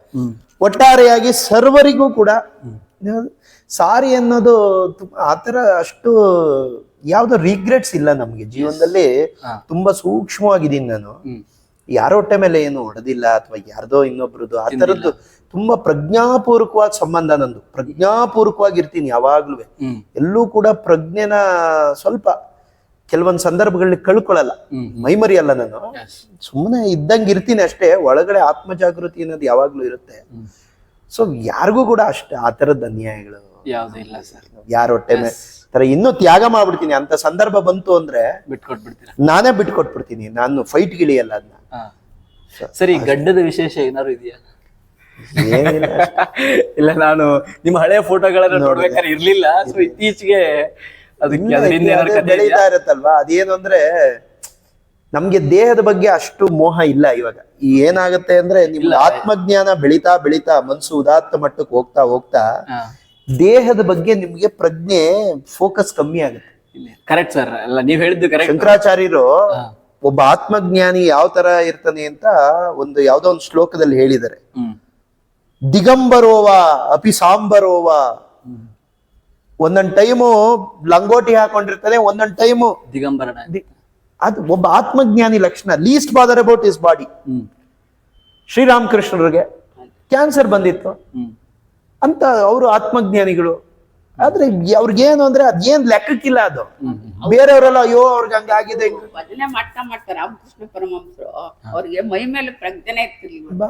ಒಟ್ಟಾರೆಯಾಗಿ ಸರ್ವರಿಗೂ ಕೂಡ ಸಾರಿ ಅನ್ನೋದು ಆತರ ಅಷ್ಟು ಯಾವ್ದೋ ರಿಗ್ರೆಟ್ಸ್ ಇಲ್ಲ ನಮ್ಗೆ ಜೀವನದಲ್ಲಿ. ತುಂಬಾ ಸೂಕ್ಷ್ಮವಾಗಿದ್ದೀನಿ ನಾನು. ಯಾರೋ ಹೊಟ್ಟೆ ಮೇಲೆ ಏನು ಹೊಡೆದಿಲ್ಲ ಅಥವಾ ಯಾರ್ದೋ ಇನ್ನೊಬ್ರದ್ದು ಆ ತರದ್ದು ತುಂಬಾ ಪ್ರಜ್ಞಾಪೂರ್ವಕವಾದ ಸಂಬಂಧ ನಂದು. ಪ್ರಜ್ಞಾಪೂರ್ವಕವಾಗಿರ್ತೀನಿ ಯಾವಾಗ್ಲೂ. ಎಲ್ಲೂ ಕೂಡ ಪ್ರಜ್ಞೆನ ಸ್ವಲ್ಪ ಕೆಲವೊಂದು ಸಂದರ್ಭಗಳಲ್ಲಿ ಕಳ್ಕೊಳ್ಳಲ್ಲ, ಮೈಮರಿ ಅಲ್ಲ ನಾನು. ಸುಮ್ಮನೆ ಇದ್ದಂಗೆ ಇರ್ತೀನಿ ಅಷ್ಟೇ. ಒಳಗಡೆ ಆತ್ಮ ಜಾಗೃತಿ ಅನ್ನೋದು ಯಾವಾಗ್ಲೂ ಇರುತ್ತೆ. ಸೊ ಯಾರಿಗೂ ಕೂಡ ಅಷ್ಟೇ ಆ ತರದ ಅನ್ಯಾಯಗಳು ಇಲ್ಲ ಸರ್. ಯಾರ ಹೊಟ್ಟೆ ಮೇಲೆ ತರ ಇನ್ನೂ ತ್ಯಾಗ ಮಾಡ್ಬಿಡ್ತೀನಿ. ಅಂತ ಸಂದರ್ಭ ಬಂತು ಅಂದ್ರೆ ಬಿಟ್ಕೊಟ್ಬಿಡ್ತೀರಾ? ನಾನೇ ಬಿಟ್ಕೊಟ್ಬಿಡ್ತೀನಿ. ನಾನು ಫೈಟ್ ಗಿಳಿಯಲ್ಲ ಅದನ್ನ. ಸರಿ, ಗಡ್ಡದ ವಿಶೇಷ ಏನಾದ್ರು ಇದೆಯಾ? ಏನಿಲ್ಲ. ಇಲ್ಲ, ನಾನು ನಿಮ್ಮ ಹಳೆಯ ಫೋಟೋಗಳನ್ನ ನೋಡ್ಬೇಕಾದ್ರೆ ಇರ್ಲಿಲ್ಲ. ಸೊ ಇತ್ತೀಚೆಗೆ ಅದಕ್ಕೆ ಬೆಳೀತಾ ಇರತ್ತಲ್ವಾ. ಅದೇನು ಅಂದ್ರೆ ನಮ್ಗೆ ದೇಹದ ಬಗ್ಗೆ ಅಷ್ಟು ಮೋಹ ಇಲ್ಲ ಇವಾಗ. ಏನಾಗತ್ತೆ ಅಂದ್ರೆ ನಿಮ್ಗೆ ಆತ್ಮಜ್ಞಾನ ಬೆಳೀತಾ ಬೆಳೀತಾ ಮನ್ಸು ಉದಾತ್ತ ಮಟ್ಟಕ್ಕೆ ಹೋಗ್ತಾ ಹೋಗ್ತಾ ದೇಹದ ಬಗ್ಗೆ ನಿಮ್ಗೆ ಪ್ರಜ್ಞೆ ಫೋಕಸ್ ಕಮ್ಮಿ ಆಗುತ್ತೆ. ಕರೆಕ್ಟ್ ಸರ್, ಅಲ್ಲ ನೀವ್ ಹೇಳಿದ್ದು ಕರೆಕ್ಟ್. ಶಂಕರಾಚಾರ್ಯರು ಒಬ್ಬ ಆತ್ಮಜ್ಞಾನಿ ಯಾವ ತರ ಇರ್ತಾನೆ ಅಂತ ಒಂದು ಯಾವ್ದೋ ಒಂದು ಶ್ಲೋಕದಲ್ಲಿ ಹೇಳಿದ್ದಾರೆ. ದಿಗಂಬರೋವ ಅಪಿ ಸಾಂಬರೋವ. ಒಂದೊಂದ್ ಟೈಮು ಲಂಗೋಟಿ ಹಾಕೊಂಡಿರ್ತಾನೆ, ಒಂದೊಂದ್ ಟೈಮು ದಿಗಂಬರ. ಅದು ಒಬ್ಬ ಆತ್ಮಜ್ಞಾನಿ ಲಕ್ಷಣ. Least bother about his body. ಶ್ರೀರಾಮಕೃಷ್ಣರಿಗೆ ಕ್ಯಾನ್ಸರ್ ಬಂದಿತ್ತು ಅಂತ ಅವರು ಆತ್ಮಜ್ಞಾನಿಗಳು. ಆದ್ರೆ ಅವ್ರಿಗೇನು ಅಂದ್ರೆ ಅದೇನ್ ಲೆಕ್ಕಕ್ಕಿಲ್ಲ ಅದು. ಬೇರೆಯವರೆಲ್ಲ ಅಯ್ಯೋ ಅವ್ರಿಗೆ ಹಂಗಾಗಿದೆ. ಭಜನೆ ಮಾಡ್ತಾ ರಾಮಕೃಷ್ಣ ಪರಮಹಂಸರು ಅವ್ರಿಗೆ ಮೈ ಮೇಲೆ ಪ್ರಜ್ಞೆ ಇರ್ತಿರ್ಲಿಲ್ಲ.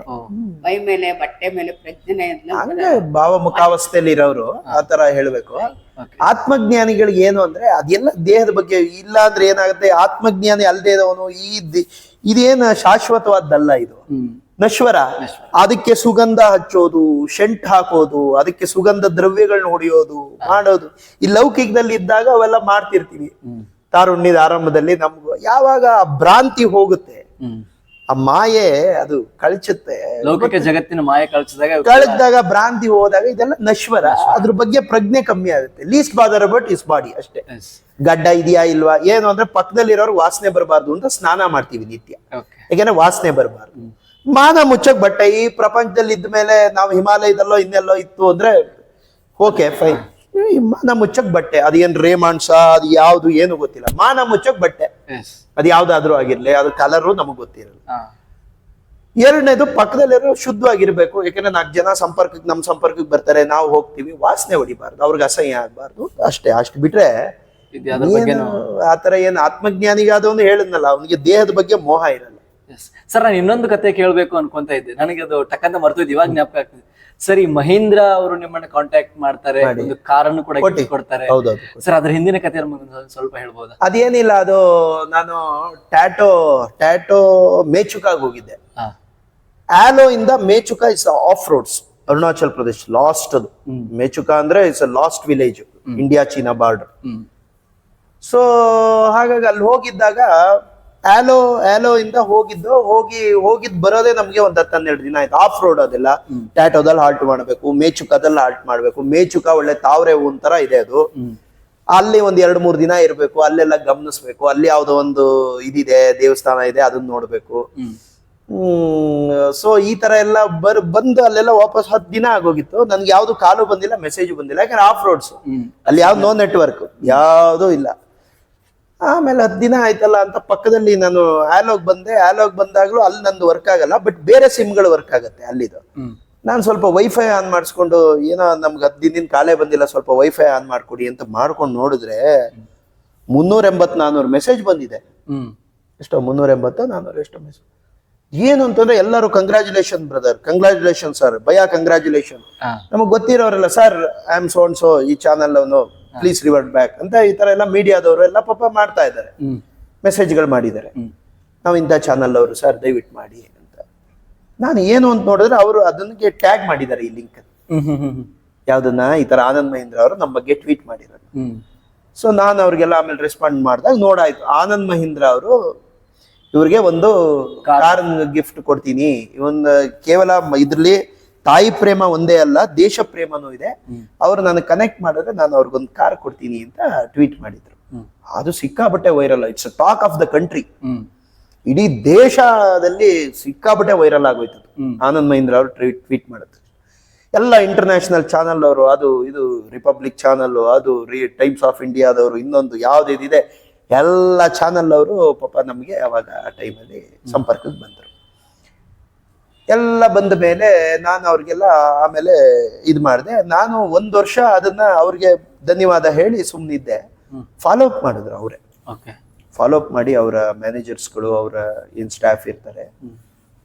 ಮೈ ಮೇಲೆ ಬಟ್ಟೆ ಮೇಲೆ ಪ್ರಜ್ಞೆ ಹಂಗೆ ಭಾವಮುಖಾವಸ್ಥೆಯಲ್ಲಿ ಇರೋರು ಆತರ ಹೇಳ್ಬೇಕು. ಆತ್ಮಜ್ಞಾನಿಗಳಿಗೆ ಏನು ಅಂದ್ರೆ ಅದೆಲ್ಲ ದೇಹದ ಬಗ್ಗೆ ಇಲ್ಲ ಅಂದ್ರೆ ಏನಾಗುತ್ತೆ, ಆತ್ಮಜ್ಞಾನಿ ಅಲ್ಲದೆ ಇರೋನು ಇದೇನು ಶಾಶ್ವತವಾದ್ದಲ್ಲ, ಇದು ನಶ್ವರ. ಅದಕ್ಕೆ ಸುಗಂಧ ಹಚ್ಚೋದು, ಶೆಂಟ್ ಹಾಕೋದು, ಅದಕ್ಕೆ ಸುಗಂಧ ದ್ರವ್ಯಗಳನ್ನ ಹೊಡೆಯೋದು ಮಾಡೋದು ಈ ಲೌಕಿಕದಲ್ಲಿ ಇದ್ದಾಗ ಅವೆಲ್ಲ ಮಾಡ್ತಿರ್ತೀವಿ. ತಾರುಣ್ಯದ ಆರಂಭದಲ್ಲಿ ನಮ್ಗೂ ಯಾವಾಗ ಭ್ರಾಂತಿ ಹೋಗುತ್ತೆ, ಆ ಮಾಯೆ ಅದು ಕಳಚುತ್ತೆ, ಲೌಕಿಕ ಜಗತ್ತಿನ ಮಾಯೆ ಕಳಿಸಿದಾಗ ಭ್ರಾಂತಿ ಹೋದಾಗ ಇದೆಲ್ಲ ನಶ್ವರ. ಅದ್ರ ಬಗ್ಗೆ ಪ್ರಜ್ಞೆ ಕಮ್ಮಿ ಆಗುತ್ತೆ. Least bother about his body ಅಷ್ಟೇ. ಗಡ್ಡ ಇದೆಯಾ ಇಲ್ವಾ, ಏನು ಅಂದ್ರೆ ಪಕ್ಕದಲ್ಲಿರೋರು ವಾಸನೆ ಬರಬಾರ್ದು ಅಂತ ಸ್ನಾನ ಮಾಡ್ತೀವಿ ನಿತ್ಯ, ಯಾಕೆಂದ್ರೆ ವಾಸನೆ ಬರಬಾರ್ದು. ಮಾನ ಮುಚ್ಚಕ್ ಬಟ್ಟೆ ಈ ಪ್ರಪಂಚದಲ್ಲಿ ಇದ್ದ ಮೇಲೆ ನಾವು ಹಿಮಾಲಯದಲ್ಲೋ ಇನ್ನೆಲ್ಲೋ ಇತ್ತು ಅಂದ್ರೆ ಓಕೆ ಫೈನ್. ಮಾನ ಮುಚ್ಚಕ್ ಬಟ್ಟೆ, ಅದೇನ್ ರೇಮಾಂಸ ಅದು ಯಾವ್ದು ಏನು ಗೊತ್ತಿಲ್ಲ. ಮಾನ ಮುಚ್ಚಕ್ ಬಟ್ಟೆ ಅದು ಯಾವ್ದಾದ್ರು ಆಗಿರ್ಲಿ, ಅದು ಕಲರು ನಮಗ್ ಗೊತ್ತಿರಲ್ಲ. ಎರಡನೇದು ಪಕ್ಕದಲ್ಲಿರೋ ಶುದ್ಧವಾಗಿರ್ಬೇಕು. ಯಾಕಂದ್ರೆ 4 ಜನ ನಮ್ಮ ಸಂಪರ್ಕಕ್ಕೆ ಬರ್ತಾರೆ, ನಾವು ಹೋಗ್ತೀವಿ, ವಾಸನೆ ಹೊಡಿಬಾರ್ದು, ಅವ್ರಿಗೆ ಅಸಹ್ಯ ಆಗ್ಬಾರ್ದು ಅಷ್ಟೇ. ಅಷ್ಟು ಬಿಟ್ರೆ ಆತರ ಏನ್ ಆತ್ಮಜ್ಞಾನಿಗಾದವನು ಹೇಳಿದ್ನಲ್ಲ, ಅವನಿಗೆ ದೇಹದ ಬಗ್ಗೆ ಮೋಹ ಇರಲ್ಲ. ಸರ್, ನಾನು ಇನ್ನೊಂದು ಕತೆ ಕೇಳ್ಬೇಕು ಅನ್ಕೊಂತ ಇದ್ದೆ, ನನಗೆ ಅದು ಟಕ್ಕಂತ ಮರ್ತೋಯ್ತು, ಇವಾಗ ಜ್ಞಾಪಕ ಆಗ್ತದೆ. ಸರಿ, ಮಹೀಂದ್ರ ಅವರು ನಿಮ್ಮನ್ನ ಕಾಂಟ್ಯಾಕ್ಟ್ ಮಾಡ್ತಾರೆ, ಒಂದು ಕಾರನ್ನು ಕೂಡ ಕೊಡ್ತಾರೆ. ಸರ್, ಅದ್ರ ಹಿಂದಿನ ಕತೆ ಸ್ವಲ್ಪ ಹೇಳ್ಬೋದಾ? ಅದೇನಿಲ್ಲ, ಅದು ನಾನು ಟ್ಯಾಟೋ ಮೇಚುಕಾಗ್ ಹೋಗಿದ್ದೆ. ಆಲೋ ಇಂದ Mechuka is off roads. Arunachal Pradesh last ಅದು. ಮೇಚುಕಾ ಅಂದ್ರೆ it's a last village India China border. So ಹಾಗಾಗಿ ಅಲ್ಲಿ ಹೋಗಿದ್ದಾಗ ಆಲೋ ಇಂದ ಹೋಗಿದ್ ಬರೋದೇ ನಮ್ಗೆ ಒಂದ್ 10-12 ದಿನ ಆಯ್ತು. ಆಫ್ ರೋಡ್ ಅದೆಲ್ಲ ಟ್ಯಾಟೋದಲ್ಲಿ ಹಾಲ್ಟ್ ಮಾಡ್ಬೇಕು, ಮೇಚುಕಾದಲ್ಲಿ ಹಾಲ್ಟ್ ಮಾಡ್ಬೇಕು. ಮೇಚುಕಾ ಒಳ್ಳೆ ತಾವ್ರೆ ಹೂವಿನ ತರ ಇದೆ ಅದು. ಅಲ್ಲಿ ಒಂದ್ 2-3 ದಿನ ಇರ್ಬೇಕು, ಅಲ್ಲೆಲ್ಲ ಗಮನಿಸ್ಬೇಕು. ಅಲ್ಲಿ ಯಾವ್ದೋ ಒಂದು ಇದಿದೆ, ದೇವಸ್ಥಾನ ಇದೆ, ಅದನ್ನ ನೋಡ್ಬೇಕು. ಸೊ ಈ ತರ ಎಲ್ಲ ಬಂದು ಅಲ್ಲೆಲ್ಲ ವಾಪಸ್ 10 ದಿನ ಆಗೋಗಿತ್ತು. ನನ್ಗೆ ಯಾವ್ದು ಕಾಲು ಬಂದಿಲ್ಲ, ಮೆಸೇಜ್ ಬಂದಿಲ್ಲ. ಯಾಕಂದ್ರೆ ಆಫ್ ರೋಡ್ಸ್ ಅಲ್ಲಿ ಯಾವ್ದು ನೋ ನೆಟ್ವರ್ಕ್ ಯಾವ್ದು ಇಲ್ಲ. ಆಮೇಲೆ 10 ದಿನ ಆಯ್ತಲ್ಲ ಅಂತ ಪಕ್ಕದಲ್ಲಿ ನಾನು ಆಲೋಗ್ ಬಂದಾಗ್ಲೂ ಅಲ್ಲಿ ನಂದು ವರ್ಕ್ ಆಗಲ್ಲ, ಬಟ್ ಬೇರೆ ಸಿಮ್ಗಳು ವರ್ಕ್ ಆಗತ್ತೆ ಅಲ್ಲಿದು. ನಾನು ಸ್ವಲ್ಪ ವೈಫೈ ಆನ್ ಮಾಡಿಸ್ಕೊಂಡು, ಏನೋ ನಮ್ಗೆ 10 ದಿನದಿಂದ ಕಾಲೇ ಬಂದಿಲ್ಲ, ಸ್ವಲ್ಪ ವೈಫೈ ಆನ್ ಮಾಡ್ಕೊಡಿ ಅಂತ ಮಾಡ್ಕೊಂಡು ನೋಡಿದ್ರೆ 380-400 ಮೆಸೇಜ್ ಬಂದಿದೆ. ಎಷ್ಟೋ 380-400 ಎಷ್ಟೋ ಮೆಸೇಜ್. ಏನು ಅಂತಂದ್ರೆ ಎಲ್ಲರೂ ಕಂಗ್ರಾಚುಲೇಷನ್ ಬ್ರದರ್, ಕಂಗ್ರಾಚುಲೇಷನ್ ಸರ್, ಭಯ ಕಂಗ್ರಾಚುಲೇಷನ್. ನಮಗ್ ಗೊತ್ತಿರೋರೆಲ್ಲ ಸರ್ ಐ ಆಮ್ ಸೋ ಈ ಚಾನಲ್ ಅವನು ಪ್ಲೀಸ್ ರಿವರ್ಟ್ ಬ್ಯಾಕ್ ಅಂತ ಈ ತರ ಎಲ್ಲ ಮೀಡಿಯಾದವರು ಎಲ್ಲ ಪಾಪ ಮಾಡ್ತಾ ಇದ್ದಾರೆ, ಮೆಸೇಜ್ಗಳು ಮಾಡಿದ್ದಾರೆ. ನಾವು ಇಂಥ ಚಾನಲ್ ಅವರು ಸರ್ ದಯವಿಟ್ಟು ಮಾಡಿ ಅಂತ. ನಾನು ಏನು ಅಂತ ನೋಡಿದ್ರೆ ಅವರು ಅದನ್ಗೆ ಟ್ಯಾಗ್ ಮಾಡಿದ್ದಾರೆ ಈ ಲಿಂಕ್. ಯಾವ್ದನ್ನ ಈ ತರ ಆನಂದ್ ಮಹೀಂದ್ರ ಅವರು ನಮ್ಮ ಬಗ್ಗೆ ಟ್ವೀಟ್ ಮಾಡಿದ್ದಾರೆ. ಸೊ ನಾನು ಅವ್ರಿಗೆಲ್ಲ ಆಮೇಲೆ ರೆಸ್ಪಾಂಡ್ ಮಾಡಿದಾಗ ನೋಡಾಯ್ತು, ಆನಂದ್ ಮಹೀಂದ್ರ ಅವರು ಇವ್ರಿಗೆ ಒಂದು ಕಾರ್ ಗಿಫ್ಟ್ ಕೊಡ್ತೀನಿ. ಒಂದು ಕೇವಲ ಇದ್ರಲ್ಲಿ ತಾಯಿ ಪ್ರೇಮ ಒಂದೇ ಅಲ್ಲ, ದೇಶ ಪ್ರೇಮನೂ ಇದೆ. ಅವ್ರು ನನಗೆ ಕನೆಕ್ಟ್ ಮಾಡಿದ್ರೆ ನಾನು ಅವ್ರಿಗೊಂದು ಕಾರ್ ಕೊಡ್ತೀನಿ ಅಂತ ಟ್ವೀಟ್ ಮಾಡಿದ್ರು. ಅದು ಸಿಕ್ಕಾಬಟ್ಟೆ viral. It's talk of the country. ಇಡೀ ದೇಶದಲ್ಲಿ ಸಿಕ್ಕಾಬಟ್ಟೆ ವೈರಲ್ ಆಗೋಯ್ತು ಆನಂದ್ ಮಹೀಂದ್ರ ಅವರು ಟ್ವೀಟ್ ಮಾಡಿದ್ರು. ಎಲ್ಲ ಇಂಟರ್ನ್ಯಾಷನಲ್ ಚಾನಲ್ ಅವರು, ಅದು ಇದು ರಿಪಬ್ಲಿಕ್ ಚಾನಲ್, ಅದು ಟೈಮ್ಸ್ ಆಫ್ ಇಂಡಿಯಾದವರು, ಇನ್ನೊಂದು ಯಾವ್ದಿದೆ ಎಲ್ಲ ಚಾನಲ್ ಅವರು ಪಾಪ ನಮಗೆ ಅವಾಗ ಆ ಟೈಮಲ್ಲಿ ಸಂಪರ್ಕಕ್ಕೆ ಬಂದರು. ಎಲ್ಲ ಬಂದ ಮೇಲೆ ನಾನು ಅವ್ರಿಗೆಲ್ಲ ಆಮೇಲೆ ಇದು ಮಾಡಿದೆ. ನಾನು 1 ವರ್ಷ ಅದನ್ನ ಅವ್ರಿಗೆ ಧನ್ಯವಾದ ಹೇಳಿ ಸುಮ್ಮನಿದ್ದೆ. ಫಾಲೋ ಅಪ್ ಮಾಡಿದ್ರು ಅವರೇ. ಫಾಲೋ ಅಪ್ ಮಾಡಿ ಅವರ ಮ್ಯಾನೇಜರ್ಸ್ಗಳು, ಅವರ ಏನ್ ಸ್ಟಾಫ್ ಇರ್ತಾರೆ,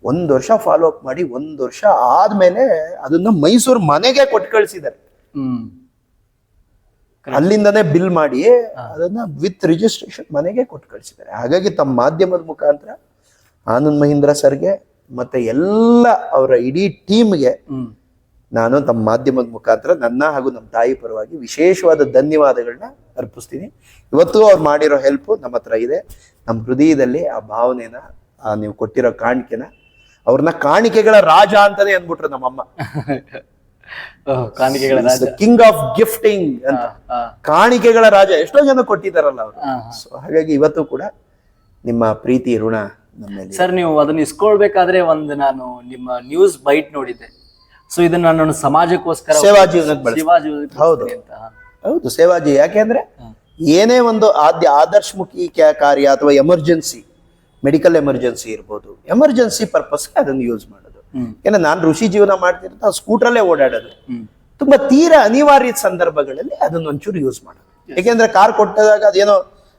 1 ವರ್ಷ ಫಾಲೋ ಅಪ್ ಮಾಡಿ 1 ವರ್ಷ ಆದ್ಮೇಲೆ ಅದನ್ನ ಮೈಸೂರು ಮನೆಗೆ ಕೊಟ್ಟು ಕಳಿಸಿದ್ದಾರೆ. ಅಲ್ಲಿಂದನೇ ಬಿಲ್ ಮಾಡಿ ಅದನ್ನ ವಿತ್ ರಿಜಿಸ್ಟ್ರೇಷನ್ ಮನೆಗೆ ಕೊಟ್ಟು ಕಳಿಸಿದ್ದಾರೆ. ಹಾಗಾಗಿ ತಮ್ಮ ಮಾಧ್ಯಮದ ಮುಖಾಂತರ ಆನಂದ್ ಮಹೀಂದ್ರ ಸರ್ಗೆ ಮತ್ತೆ ಎಲ್ಲ ಅವರ ಇಡೀ ಟೀಮ್ಗೆ ನಾನು ತಮ್ಮ ಮಾಧ್ಯಮದ ಮುಖಾಂತರ ನನ್ನ ಹಾಗೂ ನಮ್ಮ ತಾಯಿ ಪರವಾಗಿ ವಿಶೇಷವಾದ ಧನ್ಯವಾದಗಳನ್ನ ಅರ್ಪಿಸ್ತೀನಿ. ಇವತ್ತು ಅವ್ರು ಮಾಡಿರೋ ಹೆಲ್ಪ್ ನಮ್ಮ ಹತ್ರ ಇದೆ. ನಮ್ಮ ಹೃದಯದಲ್ಲಿ ಆ ಭಾವನೆನ, ನೀವು ಕೊಟ್ಟಿರೋ ಕಾಣಿಕೆನ, ಅವ್ರನ್ನ ಕಾಣಿಕೆಗಳ ರಾಜ ಅಂತಾನೆ ಅಂದ್ಬಿಟ್ರು ನಮ್ಮಮ್ಮ. ಕಿಂಗ್ ಆಫ್ ಗಿಫ್ಟಿಂಗ್ ಅಂತ, ಕಾಣಿಕೆಗಳ ರಾಜ. ಎಷ್ಟೋ ಜನ ಕೊಟ್ಟಿದ್ದಾರಲ್ಲ ಅವರು. ಸೊ ಹಾಗಾಗಿ ಇವತ್ತು ಕೂಡ ನಿಮ್ಮ ಪ್ರೀತಿ ಋಣ ನಮ್ಮಲ್ಲಿ. ಸರ್, ನೀವು ಅದನ್ನ ಇಸ್ಕೊಳ್ಬೇಕಾದ್ರೆ ನಾನು ನಿಮ್ಮ ನ್ಯೂಸ್ ಬೈಟ್ ನೋಡಿದ್ದೆ. ಸೊ ಇದನ್ನ ನಾನು ಸಮಾಜಕ್ಕೋಸ್ಕರ, ಸೇವಾ ಜೀವನಕ್ಕೆ ಹೌದು ಸೇವಾಜಿ. ಯಾಕೆಂದ್ರೆ ಏನೇ ಒಂದು ಆದರ್ಶಮುಖಿ ಕಾರ್ಯ ಅಥವಾ ಎಮರ್ಜೆನ್ಸಿ, ಮೆಡಿಕಲ್ ಎಮರ್ಜೆನ್ಸಿ ಇರ್ಬೋದು, ಎಮರ್ಜೆನ್ಸಿ ಪರ್ಪಸ್ಗೆ ಅದನ್ನು ಯೂಸ್ ಮಾಡೋದು. ಏನ ನಾನು ಋಷಿ ಜೀವನ ಮಾಡ್ತಿರ್ತ ಸ್ಕೂಟ್ರಲ್ಲೇ ಓಡಾಡೋದು. ತುಂಬಾ ತೀರಾ ಅನಿವಾರ್ಯ ಸಂದರ್ಭಗಳಲ್ಲಿ ಅದನ್ನ ಒಂಚೂರು ಯೂಸ್ ಮಾಡೋದು. ಯಾಕೆಂದ್ರೆ ಕಾರ್ ಕೊಟ್ಟಾಗ ಅದೇನೋ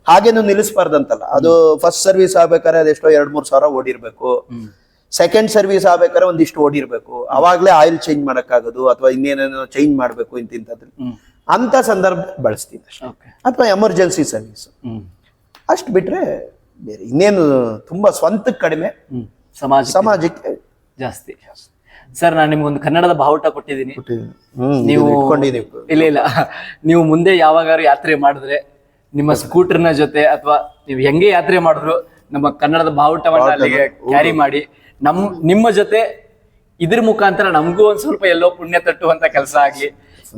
ಹಾಗೇನು ನಿಲ್ಲಿಸಬಾರ್ದಂತಲ್ಲ. ಅದು ಫಸ್ಟ್ ಸರ್ವಿಸ್ ಆಗ್ಬೇಕಾದ್ರೆ ಅದೆಷ್ಟೋ 2-3 ಸಾವಿರ ಓಡಿರ್ಬೇಕು. ಸೆಕೆಂಡ್ ಸರ್ವಿಸ್ ಆಗ್ಬೇಕಾದ್ರೆ ಒಂದಿಷ್ಟು ಓಡಿರ್ಬೇಕು. ಅವಾಗ್ಲೇ ಆಯಿಲ್ ಚೇಂಜ್ ಮಾಡಕ್ಕಾಗೋದು, ಅಥವಾ ಇನ್ನೇನೇನೋ ಚೇಂಜ್ ಮಾಡ್ಬೇಕು ಇಂತಿಂತದ್ದು. ಅಂತ ಸಂದರ್ಭ ಬಳಸ್ತೀನಿ ಅಷ್ಟೇ. ಅಥವಾ ಎಮರ್ಜೆನ್ಸಿ ಸರ್ವಿಸ್ ಅಷ್ಟು ಬಿಟ್ರೆ ಬೇರೆ ಇನ್ನೇನು ತುಂಬಾ ಸ್ವಂತಕ್ಕೆ ಕಡಿಮೆ, ಸಮಾಜಕ್ಕೆ ಜಾಸ್ತಿ. ಸರ್, ನಾನು ನಿಮ್ಗೊಂದು ಕನ್ನಡದ ಬಾವುಟ ಕೊಟ್ಟಿದ್ದೀನಿ. ನೀವು ಇಲ್ಲ ನೀವು ಮುಂದೆ ಯಾವಾಗಾರು ಯಾತ್ರೆ ಮಾಡಿದ್ರೆ ನಿಮ್ಮ ಸ್ಕೂಟರ್ನ ಜೊತೆ ಅಥವಾ ನೀವು ಹೆಂಗೆ ಯಾತ್ರೆ ಮಾಡಿದ್ರು ನಮ್ಮ ಕನ್ನಡದ ಬಾವುಟವನ್ನ ಅಲ್ಲಿಗೆ ಕ್ಯಾರಿ ಮಾಡಿ ನಿಮ್ಮ ಜೊತೆ ಇದ್ರ ಮುಖಾಂತರ ನಮಗೂ ಒಂದ್ ಸ್ವಲ್ಪ ಎಲ್ಲೋ ಪುಣ್ಯ ತಟ್ಟುವಂತ ಕೆಲಸ ಆಗ್ಲಿ,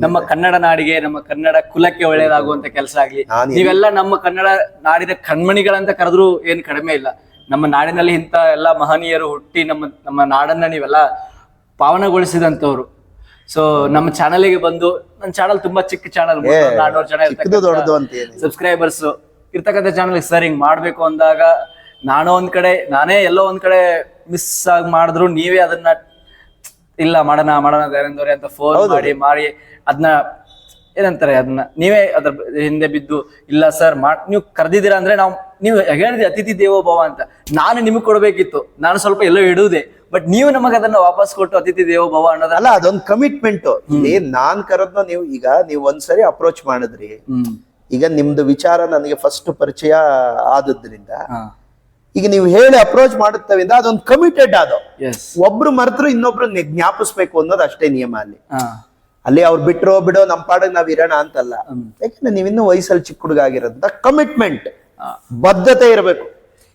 ನಮ್ಮ ಕನ್ನಡ ನಾಡಿಗೆ, ನಮ್ಮ ಕನ್ನಡ ಕುಲಕ್ಕೆ ಒಳ್ಳೇದಾಗುವಂತ ಕೆಲಸ ಆಗ್ಲಿ. ನೀವೆಲ್ಲ ನಮ್ಮ ಕನ್ನಡ ನಾಡಿನ ಕಣ್ಮಣಿಗಳಂತ ಕರೆದ್ರು ಏನ್ ಕಡಿಮೆ ಇಲ್ಲ. ನಮ್ಮ ನಾಡಿನಲ್ಲಿ ಇಂಥ ಎಲ್ಲ ಮಹನೀಯರು ಹುಟ್ಟಿ ನಮ್ಮ ನಾಡನ್ನ ನೀವೆಲ್ಲ ಪಾವನಗೊಳಿಸಿದಂತವ್ರು. ಸೊ ನಮ್ಮ ಚಾನಲ್ಗೆ ಬಂದು, ನನ್ನ ಚಾನಲ್ ತುಂಬಾ ಚಿಕ್ಕ ಚಾನಲ್, 400 ಜನ ಸಬ್ಸ್ಕ್ರೈಬರ್ಸ್ ಇರ್ತಕ್ಕಂಥ ಚಾನಲ್. ಸರ್ ಹಿಂಗ್ ಮಾಡ್ಬೇಕು ಅಂದಾಗ ನಾನೇ ಎಲ್ಲೋ ಒಂದ್ ಕಡೆ ಮಿಸ್ ಆಗಿ ಮಾಡಿದ್ರು ನೀವೇ ಅದನ್ನ ಇಲ್ಲ ಮಾಡೋಣ ಧೈರ್ಯದವ್ರೆ ಅಂತ ಫೋನ್ ಮಾಡಿ ಅದನ್ನ ಏನಂತಾರೆ, ಅದನ್ನ ನೀವೇ ಅದ್ರ ಹಿಂದೆ ಬಿದ್ದು ಇಲ್ಲ ಸರ್ ನೀವು ಕರೆದಿದ್ದೀರಾ ಅಂದ್ರೆ ನೀವು ಹೇಳಿದ್ರಿ ಅತಿಥಿ ದೇವೋ ಭವ ಅಂತ. ನಾನು ನಿಮಗೆ ಕೊಡ್ಬೇಕಿತ್ತು, ನಾನು ಸ್ವಲ್ಪ ಎಲ್ಲೋ ಇಡುವುದೇ, ಬಟ್ ನೀವು ನಮಗೆ ಅದನ್ನ ವಾಪಸ್ ಕೊಟ್ಟು ಅತಿಥಿ ದೇವೋ ಭವ ಅನ್ನೋದಲ್ಲ, ಅದೊಂದು ಕಮಿಟ್ಮೆಂಟ್. ನಾನ್ ಕರೆದ್ನ ನೀವು ಒಂದ್ಸರಿ ಅಪ್ರೋಚ್ ಮಾಡಿದ್ರಿ. ಈಗ ನಿಮ್ದು ವಿಚಾರ ನನಗೆ ಫಸ್ಟ್ ಪರಿಚಯ ಆದದ್ರಿಂದ ಈಗ ನೀವು ಹೇಳಿ ಅಪ್ರೋಚ್ ಮಾಡುತ್ತವಿಂದ ಅದೊಂದು ಕಮಿಟೆಡ್ ಆದೋ. ಎಸ್. ಒಬ್ರು ಮರೆತರು ಇನ್ನೊಬ್ರು ಜ್ಞಾಪಿಸ್ಬೇಕು ಅನ್ನೋದು ಅಷ್ಟೇ ನಿಯಮ ಅಲ್ಲಿ. ಹಾ. ಅಲ್ಲಿ ಅವ್ರು ಬಿಟ್ರೋ ಬಿಡೋ ನಮ್ ಪಾಡಿಗೆ ನಾವ್ ಇರೋಣ ಅಂತಲ್ಲ. ಯಾಕಂದ್ರೆ ನೀವಿನ್ನೂ ವಯಸ್ಸಲ್ಲಿ ಚಿಕ್ಕ ಹುಡುಗ ಆಗಿರೋದ್ರಿಂದ ಕಮಿಟ್ಮೆಂಟ್, ಬದ್ಧತೆ ಇರಬೇಕು.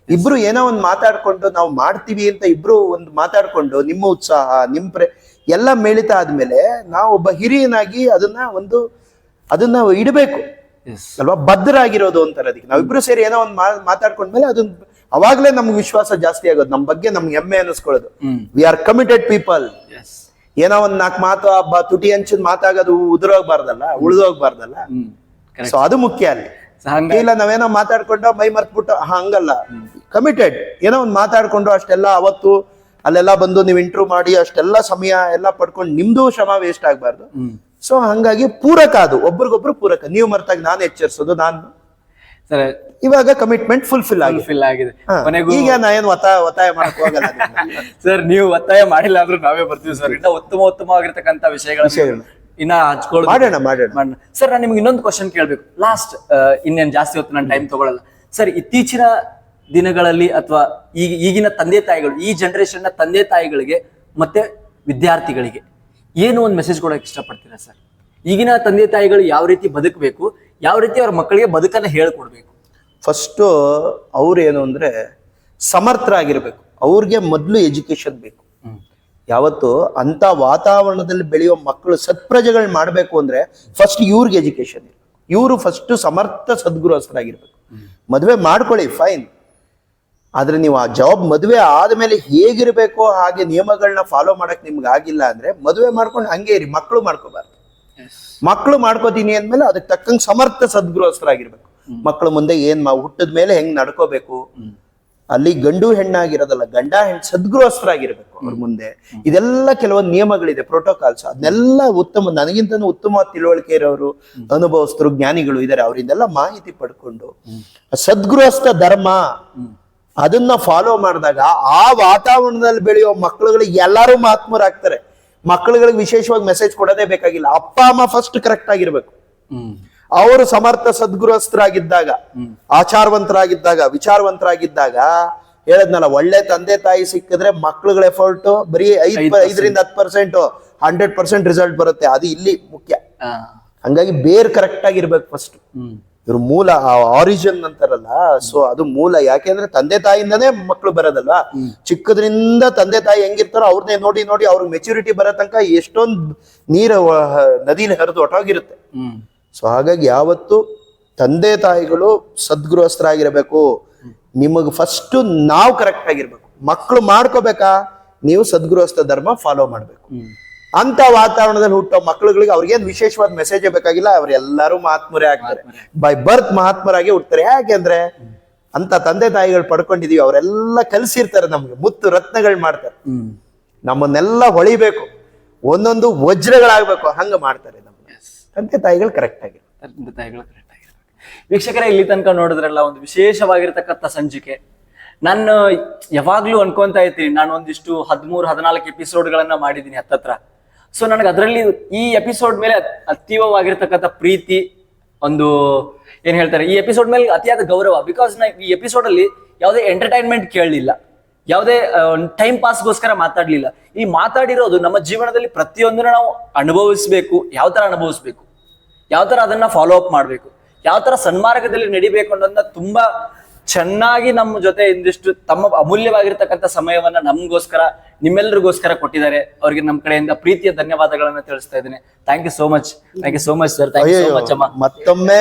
ಇಬ್ರು ಏನೋ ಒಂದ್ ಮಾತಾಡ್ಕೊಂಡು ನಾವು ಮಾಡ್ತೀವಿ ಅಂತ ಇಬ್ರು ಒಂದು ಮಾತಾಡ್ಕೊಂಡು ನಿಮ್ಮ ಉತ್ಸಾಹ ನಿಮ್ ಎಲ್ಲ ಮೇಳಿತ ಆದ್ಮೇಲೆ ನಾವು ಒಬ್ಬ ಹಿರಿಯನಾಗಿ ಅದನ್ನ ಇಡಬೇಕು ಅಲ್ವಾ, ಬದ್ಧರಾಗಿರೋದು ಅಂತಾರೆ ಅದಕ್ಕೆ. ನಾವಿಬ್ರು ಸೇರಿ ಏನೋ ಒಂದು ಮಾತಾಡ್ಕೊಂಡ್ಮೇಲೆ ಅದನ್ನ ಅವಾಗ್ಲೇ ನಮ್ಗೆ ವಿಶ್ವಾಸ ಜಾಸ್ತಿ ಆಗೋದು, ನಮ್ ಬಗ್ಗೆ ನಮ್ಗೆ ಹೆಮ್ಮೆ ಅನ್ನಿಸ್ಕೊಳ್ಳೋದು. We are committed people. ಏನೋ ಒಂದ್ 4 ಮಾತು ತುಟಿ ಹಂಚಿದ್ ಮಾತಾಗೋದು ಉಳಿದೋಗ್ಬಾರ್ದಲ್ಲ. ಸೊ ಅದು ಮುಖ್ಯ ಅಲ್ಲಿ. ಇಲ್ಲ ನಾವೇನೋ ಮಾತಾಡ್ಕೊಂಡು ಮೈ ಮರ್ತ್ಬಿಟ್ಟು ಹಂಗಲ್ಲ, ಕಮಿಟೆಡ್. ಏನೋ ಒಂದ್ ಮಾತಾಡ್ಕೊಂಡು ಅಷ್ಟೆಲ್ಲ ಅವತ್ತು ಅಲ್ಲೆಲ್ಲ ಬಂದು ನೀವು ಇಂಟರ್ವ್ಯೂ ಮಾಡಿ ಅಷ್ಟೆಲ್ಲ ಸಮಯ ಎಲ್ಲ ಪಡ್ಕೊಂಡು ನಿಮ್ದು ಶ್ರಮ ವೇಸ್ಟ್ ಆಗ್ಬಾರ್ದು. ಸೊ ಹಂಗಾಗಿ ಪೂರಕ, ಅದು ಒಬ್ರಿಗೊಬ್ರು ಪೂರಕ. ನೀವು ಮರ್ತಾಗ ನಾನು ಎಚ್ಚರಿಸೋದು, ನಾನು ಸರ್ ಇವಾಗ ಕಮಿಟ್ಮೆಂಟ್ ಫುಲ್ಫಿಲ್ ಆಗಿದೆ. ಈಗ ನಾ ಏನು ಒತ್ತಾಯ ಮಾಡಕ್ ಹೋಗಲ್ಲ ಸರ್. ನೀವು ಒತ್ತಾಯ ಮಾಡಿಲ್ಲ ಆದ್ರೂ ನಾವೇ ಬರ್ತೀವಿ ಸರ್. ಇನ್ನ ಉತ್ತಮವಾಗಿರ್ತಕ್ಕಂಥ ವಿಷಯಗಳನ್ನ ಇನ್ನ ಹಂಚ್ಕೊಳ್ಳೋದು ಮಾಡೋಣ ಸರ್. ನಾನು ನಿಮ್ಗೆ ಇನ್ನೊಂದು ಕ್ವಶನ್ ಕೇಳ್ಬೇಕು ಲಾಸ್ಟ್. ಇನ್ನೇನು ಜಾಸ್ತಿ ಹೊತ್ತು ನಾನು ಟೈಮ್ ತಗೊಳ್ಳಲ್ಲ ಸರ್. ಇತ್ತೀಚಿನ ದಿನಗಳಲ್ಲಿ ಅಥವಾ ಈಗಿನ ತಂದೆ ತಾಯಿಗಳು, ಈ ಜನರೇಷನ್ ನ ತಂದೆ ತಾಯಿಗಳಿಗೆ ಮತ್ತೆ ವಿದ್ಯಾರ್ಥಿಗಳಿಗೆ ಏನು ಒಂದು ಮೆಸೇಜ್ ಕೊಡೋಕೆ ಇಷ್ಟಪಡ್ತೀರಾ ಸರ್? ಈಗಿನ ತಂದೆ ತಾಯಿಗಳು ಯಾವ ರೀತಿ ಬದುಕಬೇಕು, ಯಾವ ರೀತಿ ಅವ್ರ ಮಕ್ಕಳಿಗೆ ಬದುಕನ್ನ ಹೇಳ್ಕೊಡ್ಬೇಕು? ಫಸ್ಟ್ ಅವ್ರೇನು ಅಂದ್ರೆ ಸಮರ್ಥರಾಗಿರ್ಬೇಕು. ಅವ್ರಿಗೆ ಮೊದಲು ಎಜುಕೇಶನ್ ಬೇಕು. ಯಾವತ್ತು ಅಂತ ವಾತಾವರಣದಲ್ಲಿ ಬೆಳೆಯೋ ಮಕ್ಕಳು ಸತ್ಪ್ರಜೆಗಳು ಮಾಡ್ಬೇಕು ಅಂದ್ರೆ ಫಸ್ಟ್ ಇವ್ರಿಗೆ ಎಜುಕೇಶನ್ ಇರ್ಬೇಕು. ಇವರು ಫಸ್ಟ್ ಸಮರ್ಥ ಸದ್ಗುರುಸ್ಥರಾಗಿರ್ಬೇಕು. ಮದುವೆ ಮಾಡ್ಕೊಳ್ಳಿ ಫೈನ್, ಆದ್ರೆ ನೀವು ಆ ಜಾಬ್ ಮದುವೆ ಆದ್ಮೇಲೆ ಹೇಗಿರ್ಬೇಕೋ ಹಾಗೆ ನಿಯಮಗಳನ್ನ ಫಾಲೋ ಮಾಡಕ್ ನಿಮ್ಗೆ ಆಗಿಲ್ಲ ಅಂದ್ರೆ ಮದುವೆ ಮಾಡ್ಕೊಂಡು ಹಂಗೆ ಇರಿ. ಮಕ್ಕಳು ಮಾಡ್ಕೋಬಾರ್ದು. ಮಕ್ಕಳು ಮಾಡ್ಕೋತೀನಿ ಅಂದ್ಮೇಲೆ ಅದಕ್ಕೆ ತಕ್ಕಂಗೆ ಸಮರ್ಥ ಸದ್ಗುರುಸ್ಥರಾಗಿರ್ಬೇಕು. ಮಕ್ಕಳು ಮುಂದೆ ಹುಟ್ಟಿದ ಮೇಲೆ ಹೆಂಗ್ ನಡ್ಕೋಬೇಕು, ಅಲ್ಲಿ ಗಂಡು ಹೆಣ್ಣಾಗಿರೋದಲ್ಲ, ಗಂಡ ಹೆಣ್ಣು ಸದ್ಗುರುಸ್ಥರಾಗಿರ್ಬೇಕು ಅವ್ರ ಮುಂದೆ. ಇದೆಲ್ಲ ಕೆಲವೊಂದು ನಿಯಮಗಳಿದೆ, ಪ್ರೋಟೋಕಾಲ್ಸ್. ಅದನ್ನೆಲ್ಲ ನನಗಿಂತನೂ ಉತ್ತಮ ತಿಳುವಳಿಕೆ ಇರೋರು, ಅನುಭವಸ್ಥರು, ಜ್ಞಾನಿಗಳು ಇದಾರೆ. ಅವರಿಂದೆಲ್ಲ ಮಾಹಿತಿ ಪಡ್ಕೊಂಡು ಸದ್ಗುರುಸ್ಥ ಧರ್ಮ ಅದನ್ನ ಫಾಲೋ ಮಾಡಿದಾಗ ಆ ವಾತಾವರಣದಲ್ಲಿ ಬೆಳೆಯೋ ಮಕ್ಕಳುಗಳಿಗೆ ಎಲ್ಲರೂ ಮಹಾತ್ಮರಾಗ್ತಾರೆ. ಮಕ್ಕಳುಗಳಿಗೆ ವಿಶೇಷವಾಗಿ ಮೆಸೇಜ್ ಕೊಡೋದೇ ಬೇಕಾಗಿಲ್ಲ. ಅಪ್ಪ ಅಮ್ಮ ಫಸ್ಟ್ ಕರೆಕ್ಟ್ ಆಗಿರ್ಬೇಕು. ಅವರು ಸಮರ್ಥ ಸದ್ಗುರುಸ್ಥರಾಗಿದ್ದಾಗ, ಆಚಾರವಂತರಾಗಿದ್ದಾಗ, ವಿಚಾರವಂತರಾಗಿದ್ದಾಗ, ಹೇಳದ್ನಲ್ಲ, ಒಳ್ಳೆ ತಂದೆ ತಾಯಿ ಸಿಕ್ಕಿದ್ರೆ ಮಕ್ಳುಗಳ ಎಫರ್ಟ್ ಬರೀ 5% 10%, 100% ರಿಸಲ್ಟ್ ಬರುತ್ತೆ. ಅದು ಇಲ್ಲಿ ಮುಖ್ಯ. ಹಂಗಾಗಿ ಬೇರ್ ಕರೆಕ್ಟ್ ಆಗಿರ್ಬೇಕು ಫಸ್ಟ್. ಇವ್ರ ಮೂಲ ಆರಿಜಿನ್ ಅಂತಾರಲ್ಲ, ಸೊ ಅದು ಮೂಲ. ಯಾಕೆಂದ್ರೆ ತಂದೆ ತಾಯಿಯಿಂದಾನೇ ಮಕ್ಳು ಬರೋದಲ್ವಾ. ಚಿಕ್ಕದ್ರಿಂದ ತಂದೆ ತಾಯಿ ಹೆಂಗಿರ್ತಾರೋ ಅವ್ರನ್ನೇ ನೋಡಿ ನೋಡಿ ಅವ್ರಿಗೆ ಮೆಚುರಿಟಿ ಬರೋ ತನಕ ಎಷ್ಟೊಂದು ನೀರು ನದಿಲಿ ಹರಿದು ಹೊಟ್ಟೋಗಿರುತ್ತೆ. ಸೊ ಹಾಗಾಗಿ ಯಾವತ್ತು ತಂದೆ ತಾಯಿಗಳು ಸದ್ಗುರುಸ್ಥರಾಗಿರ್ಬೇಕು. ನಿಮಗ್ ಫಸ್ಟ್ ನಾವು ಕರೆಕ್ಟ್ ಆಗಿರ್ಬೇಕು. ಮಕ್ಕಳು ಮಾಡ್ಕೋಬೇಕಾ, ನೀವು ಸದ್ಗುರುಸ್ಥ ಧರ್ಮ ಫಾಲೋ ಮಾಡ್ಬೇಕು. ಅಂತ ವಾತಾವರಣದಲ್ಲಿ ಹುಟ್ಟೋ ಮಕ್ಕಳುಗಳಿಗೆ ಅವ್ರಿಗೇನ್ ವಿಶೇಷವಾದ ಮೆಸೇಜೇ ಬೇಕಾಗಿಲ್ಲ. ಅವ್ರೆಲ್ಲರೂ ಮಹಾತ್ಮರೇ ಆಗ್ತಾರೆ. ಬೈ ಬರ್ತ್ ಮಹಾತ್ಮರಾಗಿ ಹುಡ್ತಾರೆ. ಯಾಕೆಂದ್ರೆ ಅಂತ ತಂದೆ ತಾಯಿಗಳು ಪಡ್ಕೊಂಡಿದೀವಿ. ಅವರೆಲ್ಲ ಕಲ್ಸಿರ್ತಾರೆ ನಮ್ಗೆ, ಮುತ್ತು ರತ್ನಗಳು ಮಾಡ್ತಾರೆ. ನಮ್ಮನ್ನೆಲ್ಲ ಹೊಳಿಬೇಕು, ಒಂದೊಂದು ವಜ್ರಗಳಾಗ್ಬೇಕು, ಹಂಗ ಮಾಡ್ತಾರೆ ನಮ್ಗೆ ತಂದೆ ತಾಯಿಗಳು ಕರೆಕ್ಟ್ ಆಗಿರ್ತಾರೆ. ವೀಕ್ಷಕರೇ, ಇಲ್ಲಿ ತನಕ ನೋಡಿದ್ರಲ್ಲ ಒಂದು ವಿಶೇಷವಾಗಿರ್ತಕ್ಕಂಥ ಸಂಚಿಕೆ. ನಾನು ಯಾವಾಗ್ಲೂ ಅನ್ಕೊಂತ ಇರ್ತೀನಿ, ನಾನು ಒಂದಿಷ್ಟು 13-14 ಎಪಿಸೋಡ್ಗಳನ್ನ ಮಾಡಿದ್ದೀನಿ ಹತ್ತತ್ರ. ಸೊ ನನಗೆ ಅದರಲ್ಲಿ ಈ ಎಪಿಸೋಡ್ ಮೇಲೆ ಅತೀವವಾಗಿರ್ತಕ್ಕಂಥ ಪ್ರೀತಿ, ಒಂದು ಏನ್ ಹೇಳ್ತಾರೆ, ಈ ಎಪಿಸೋಡ್ ಮೇಲೆ ಅತಿಯಾದ ಗೌರವ. ಬಿಕಾಸ್ ನಾ ಈ ಎಪಿಸೋಡ್ ಅಲ್ಲಿ ಯಾವುದೇ ಎಂಟರ್ಟೈನ್ಮೆಂಟ್ ಕೇಳಲಿಲ್ಲ, ಯಾವುದೇ ಟೈಮ್ ಪಾಸ್ಗೋಸ್ಕರ ಮಾತಾಡ್ಲಿಲ್ಲ. ಈ ಮಾತಾಡಿರೋದು ನಮ್ಮ ಜೀವನದಲ್ಲಿ ಪ್ರತಿಯೊಂದನ್ನು ನಾವು ಅನುಭವಿಸ್ಬೇಕು, ಯಾವ ತರ ಅನುಭವಿಸ್ಬೇಕು, ಯಾವ ತರ ಅದನ್ನ ಫಾಲೋ ಅಪ್ ಮಾಡ್ಬೇಕು, ಯಾವ ತರ ಸನ್ಮಾರ್ಗದಲ್ಲಿ ನಡಿಬೇಕು ಅನ್ನೋದನ್ನ ತುಂಬಾ ಚೆನ್ನಾಗಿ ನಮ್ಮ ಜೊತೆ ಇಂದಿಷ್ಟು ತಮ್ಮ ಅಮೂಲ್ಯವಾಗಿರ್ತಕ್ಕಂಥ ಸಮಯವನ್ನ ನಮಗೋಸ್ಕರ, ನಿಮ್ಮೆಲ್ಲರಿಗೋಸ್ಕರ ಕೊಟ್ಟಿದ್ದಾರೆ. ಅವ್ರಿಗೆ ನಮ್ಮ ಕಡೆಯಿಂದ ಪ್ರೀತಿಯ ಧನ್ಯವಾದಗಳನ್ನ ತಿಳಿಸ್ತಾ ಇದ್ದೇನೆ. Thank you so much sir. Thank you so much ಅಮ್ಮ. ಮತ್ತೊಮ್ಮೆ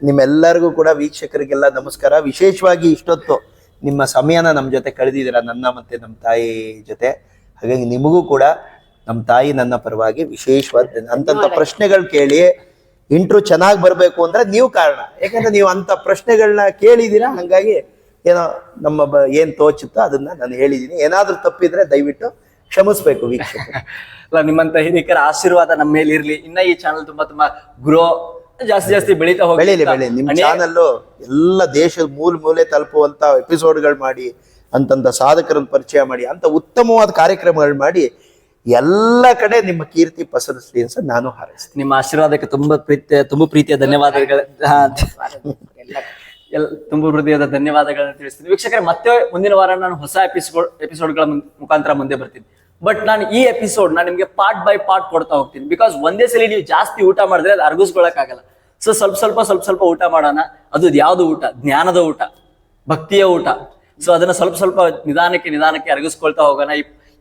ನಿಮ್ಮೆಲ್ಲರಿಗೂ ಕೂಡ ವೀಕ್ಷಕರಿಗೆಲ್ಲ ನಮಸ್ಕಾರ. ವಿಶೇಷವಾಗಿ ಇಷ್ಟೊತ್ತು ನಿಮ್ಮ ಸಮಯನ ನಮ್ಮ ಜೊತೆ ಕಳೆದಿದ್ದೀರಾ, ನನ್ನ ಮತ್ತೆ ನಮ್ಮ ತಾಯಿ ಜೊತೆ. ಹಾಗಾಗಿ ನಿಮಗೂ ಕೂಡ ನಮ್ಮ ತಾಯಿ ನನ್ನ ಪರವಾಗಿ ವಿಶೇಷವಾದ ಅಂತಂತ ಪ್ರಶ್ನೆಗಳು ಕೇಳಿ ಇಂಟ್ರೂ ಚೆನ್ನಾಗಿ ಬರ್ಬೇಕು ಅಂದ್ರೆ ನೀವು ಕಾರಣ. ಯಾಕಂದ್ರೆ ನೀವು ಅಂತ ಪ್ರಶ್ನೆಗಳನ್ನ ಕೇಳಿದೀರಾ. ಹಂಗಾಗಿ ಏನೋ ನಮ್ಮ ಏನ್ ತೋಚುತ್ತೋ ಅದನ್ನ ನಾನು ಹೇಳಿದೀನಿ. ಏನಾದ್ರೂ ತಪ್ಪಿದ್ರೆ ದಯವಿಟ್ಟು ಕ್ಷಮಿಸ್ಬೇಕು ವೀಕ್ಷಕರು. ಅಲ್ಲ, ನಿಮ್ಮಂತ ಹಿರಿಕರ ಆಶೀರ್ವಾದ ನಮ್ಮ ಮೇಲೆ ಇರ್ಲಿ. ಇನ್ನ ಈ ಚಾನಲ್ ತುಂಬಾ ಗ್ರೋ ಜಾಸ್ತಿ ಬೆಳೀತಾ ಬೆಳೀಲಿ. ನಿಮ್ ಚಾನಲ್ ಎಲ್ಲ ದೇಶದ ಮೂಲೆ ತಲುಪುವಂತ ಎಪಿಸೋಡ್ಗಳು ಮಾಡಿ, ಅಂತಂತ ಸಾಧಕರನ್ನ ಪರಿಚಯ ಮಾಡಿ, ಅಂತ ಉತ್ತಮವಾದ ಕಾರ್ಯಕ್ರಮಗಳು ಮಾಡಿ ಎಲ್ಲ ಕಡೆ ನಿಮ್ಮ ಕೀರ್ತಿ ಪಸರಿಸಲಿ ಅಂತ ನಾನು ಹಾರೈಸ್ತೀನಿ. ನಿಮ್ಮ ಆಶೀರ್ವಾದಕ್ಕೆ ತುಂಬಾ ಪ್ರೀತಿಯ ಧನ್ಯವಾದಗಳು. ತುಂಬ ಹೃದಯದ ಧನ್ಯವಾದಗಳನ್ನ ತಿಳಿಸ್ತೀನಿ. ವೀಕ್ಷಕರೇ, ಮತ್ತೆ ಮುಂದಿನ ವಾರ ನಾನು ಹೊಸ ಎಪಿಸೋಡ್ಗಳ ಮುಖಾಂತರ ಮುಂದೆ ಬರ್ತೀನಿ. ಬಟ್ ನಾನು ಈ ಎಪಿಸೋಡ್ ನಾನು ನಿಮ್ಗೆ ಪಾರ್ಟ್ ಬೈ ಪಾರ್ಟ್ ಕೊಡ್ತಾ ಹೋಗ್ತೀನಿ. ಬಿಕಾಸ್ ಒಂದೇ ಸಲ ನೀವು ಜಾಸ್ತಿ ಊಟ ಮಾಡಿದ್ರೆ ಅದು ಅರ್ಗಿಸ್ಕೊಳಕ್ ಆಗಲ್ಲ. ಸೊ ಸ್ವಲ್ಪ ಸ್ವಲ್ಪ ಊಟ ಮಾಡೋಣ. ಅದು ಯಾವ್ದು ಊಟ? ಜ್ಞಾನದ ಊಟ, ಭಕ್ತಿಯ ಊಟ. ಸೊ ಅದನ್ನ ಸ್ವಲ್ಪ ನಿಧಾನಕ್ಕೆ ಅರಗಿಸ್ಕೊಳ್ತಾ ಹೋಗೋಣ.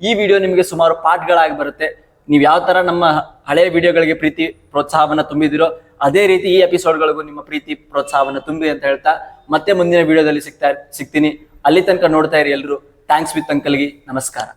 ಈ ವಿಡಿಯೋ ನಿಮಗೆ ಸುಮಾರು ಪಾಠಗಳಾಗಿ ಬರುತ್ತೆ. ನೀವು ಯಾವ ತರ ನಮ್ಮ ಹಳೆಯ ವಿಡಿಯೋಗಳಿಗೆ ಪ್ರೀತಿ ಪ್ರೋತ್ಸಾಹವನ್ನ ತುಂಬಿದಿರೋ ಅದೇ ರೀತಿ ಈ ಎಪಿಸೋಡ್ಗಳಿಗೂ ನಿಮ್ಮ ಪ್ರೀತಿ ಪ್ರೋತ್ಸಾಹವನ್ನ ತುಂಬಿ ಅಂತ ಹೇಳ್ತಾ ಮತ್ತೆ ಮುಂದಿನ ವಿಡಿಯೋದಲ್ಲಿ ಸಿಗ್ತೀನಿ. ಅಲ್ಲಿ ತನಕ ನೋಡ್ತಾ ಇರಿ ಎಲ್ರು. ಥ್ಯಾಂಕ್ಸ್ ವಿತ್ ಅಂಕಲ್ಗೆ ನಮಸ್ಕಾರ.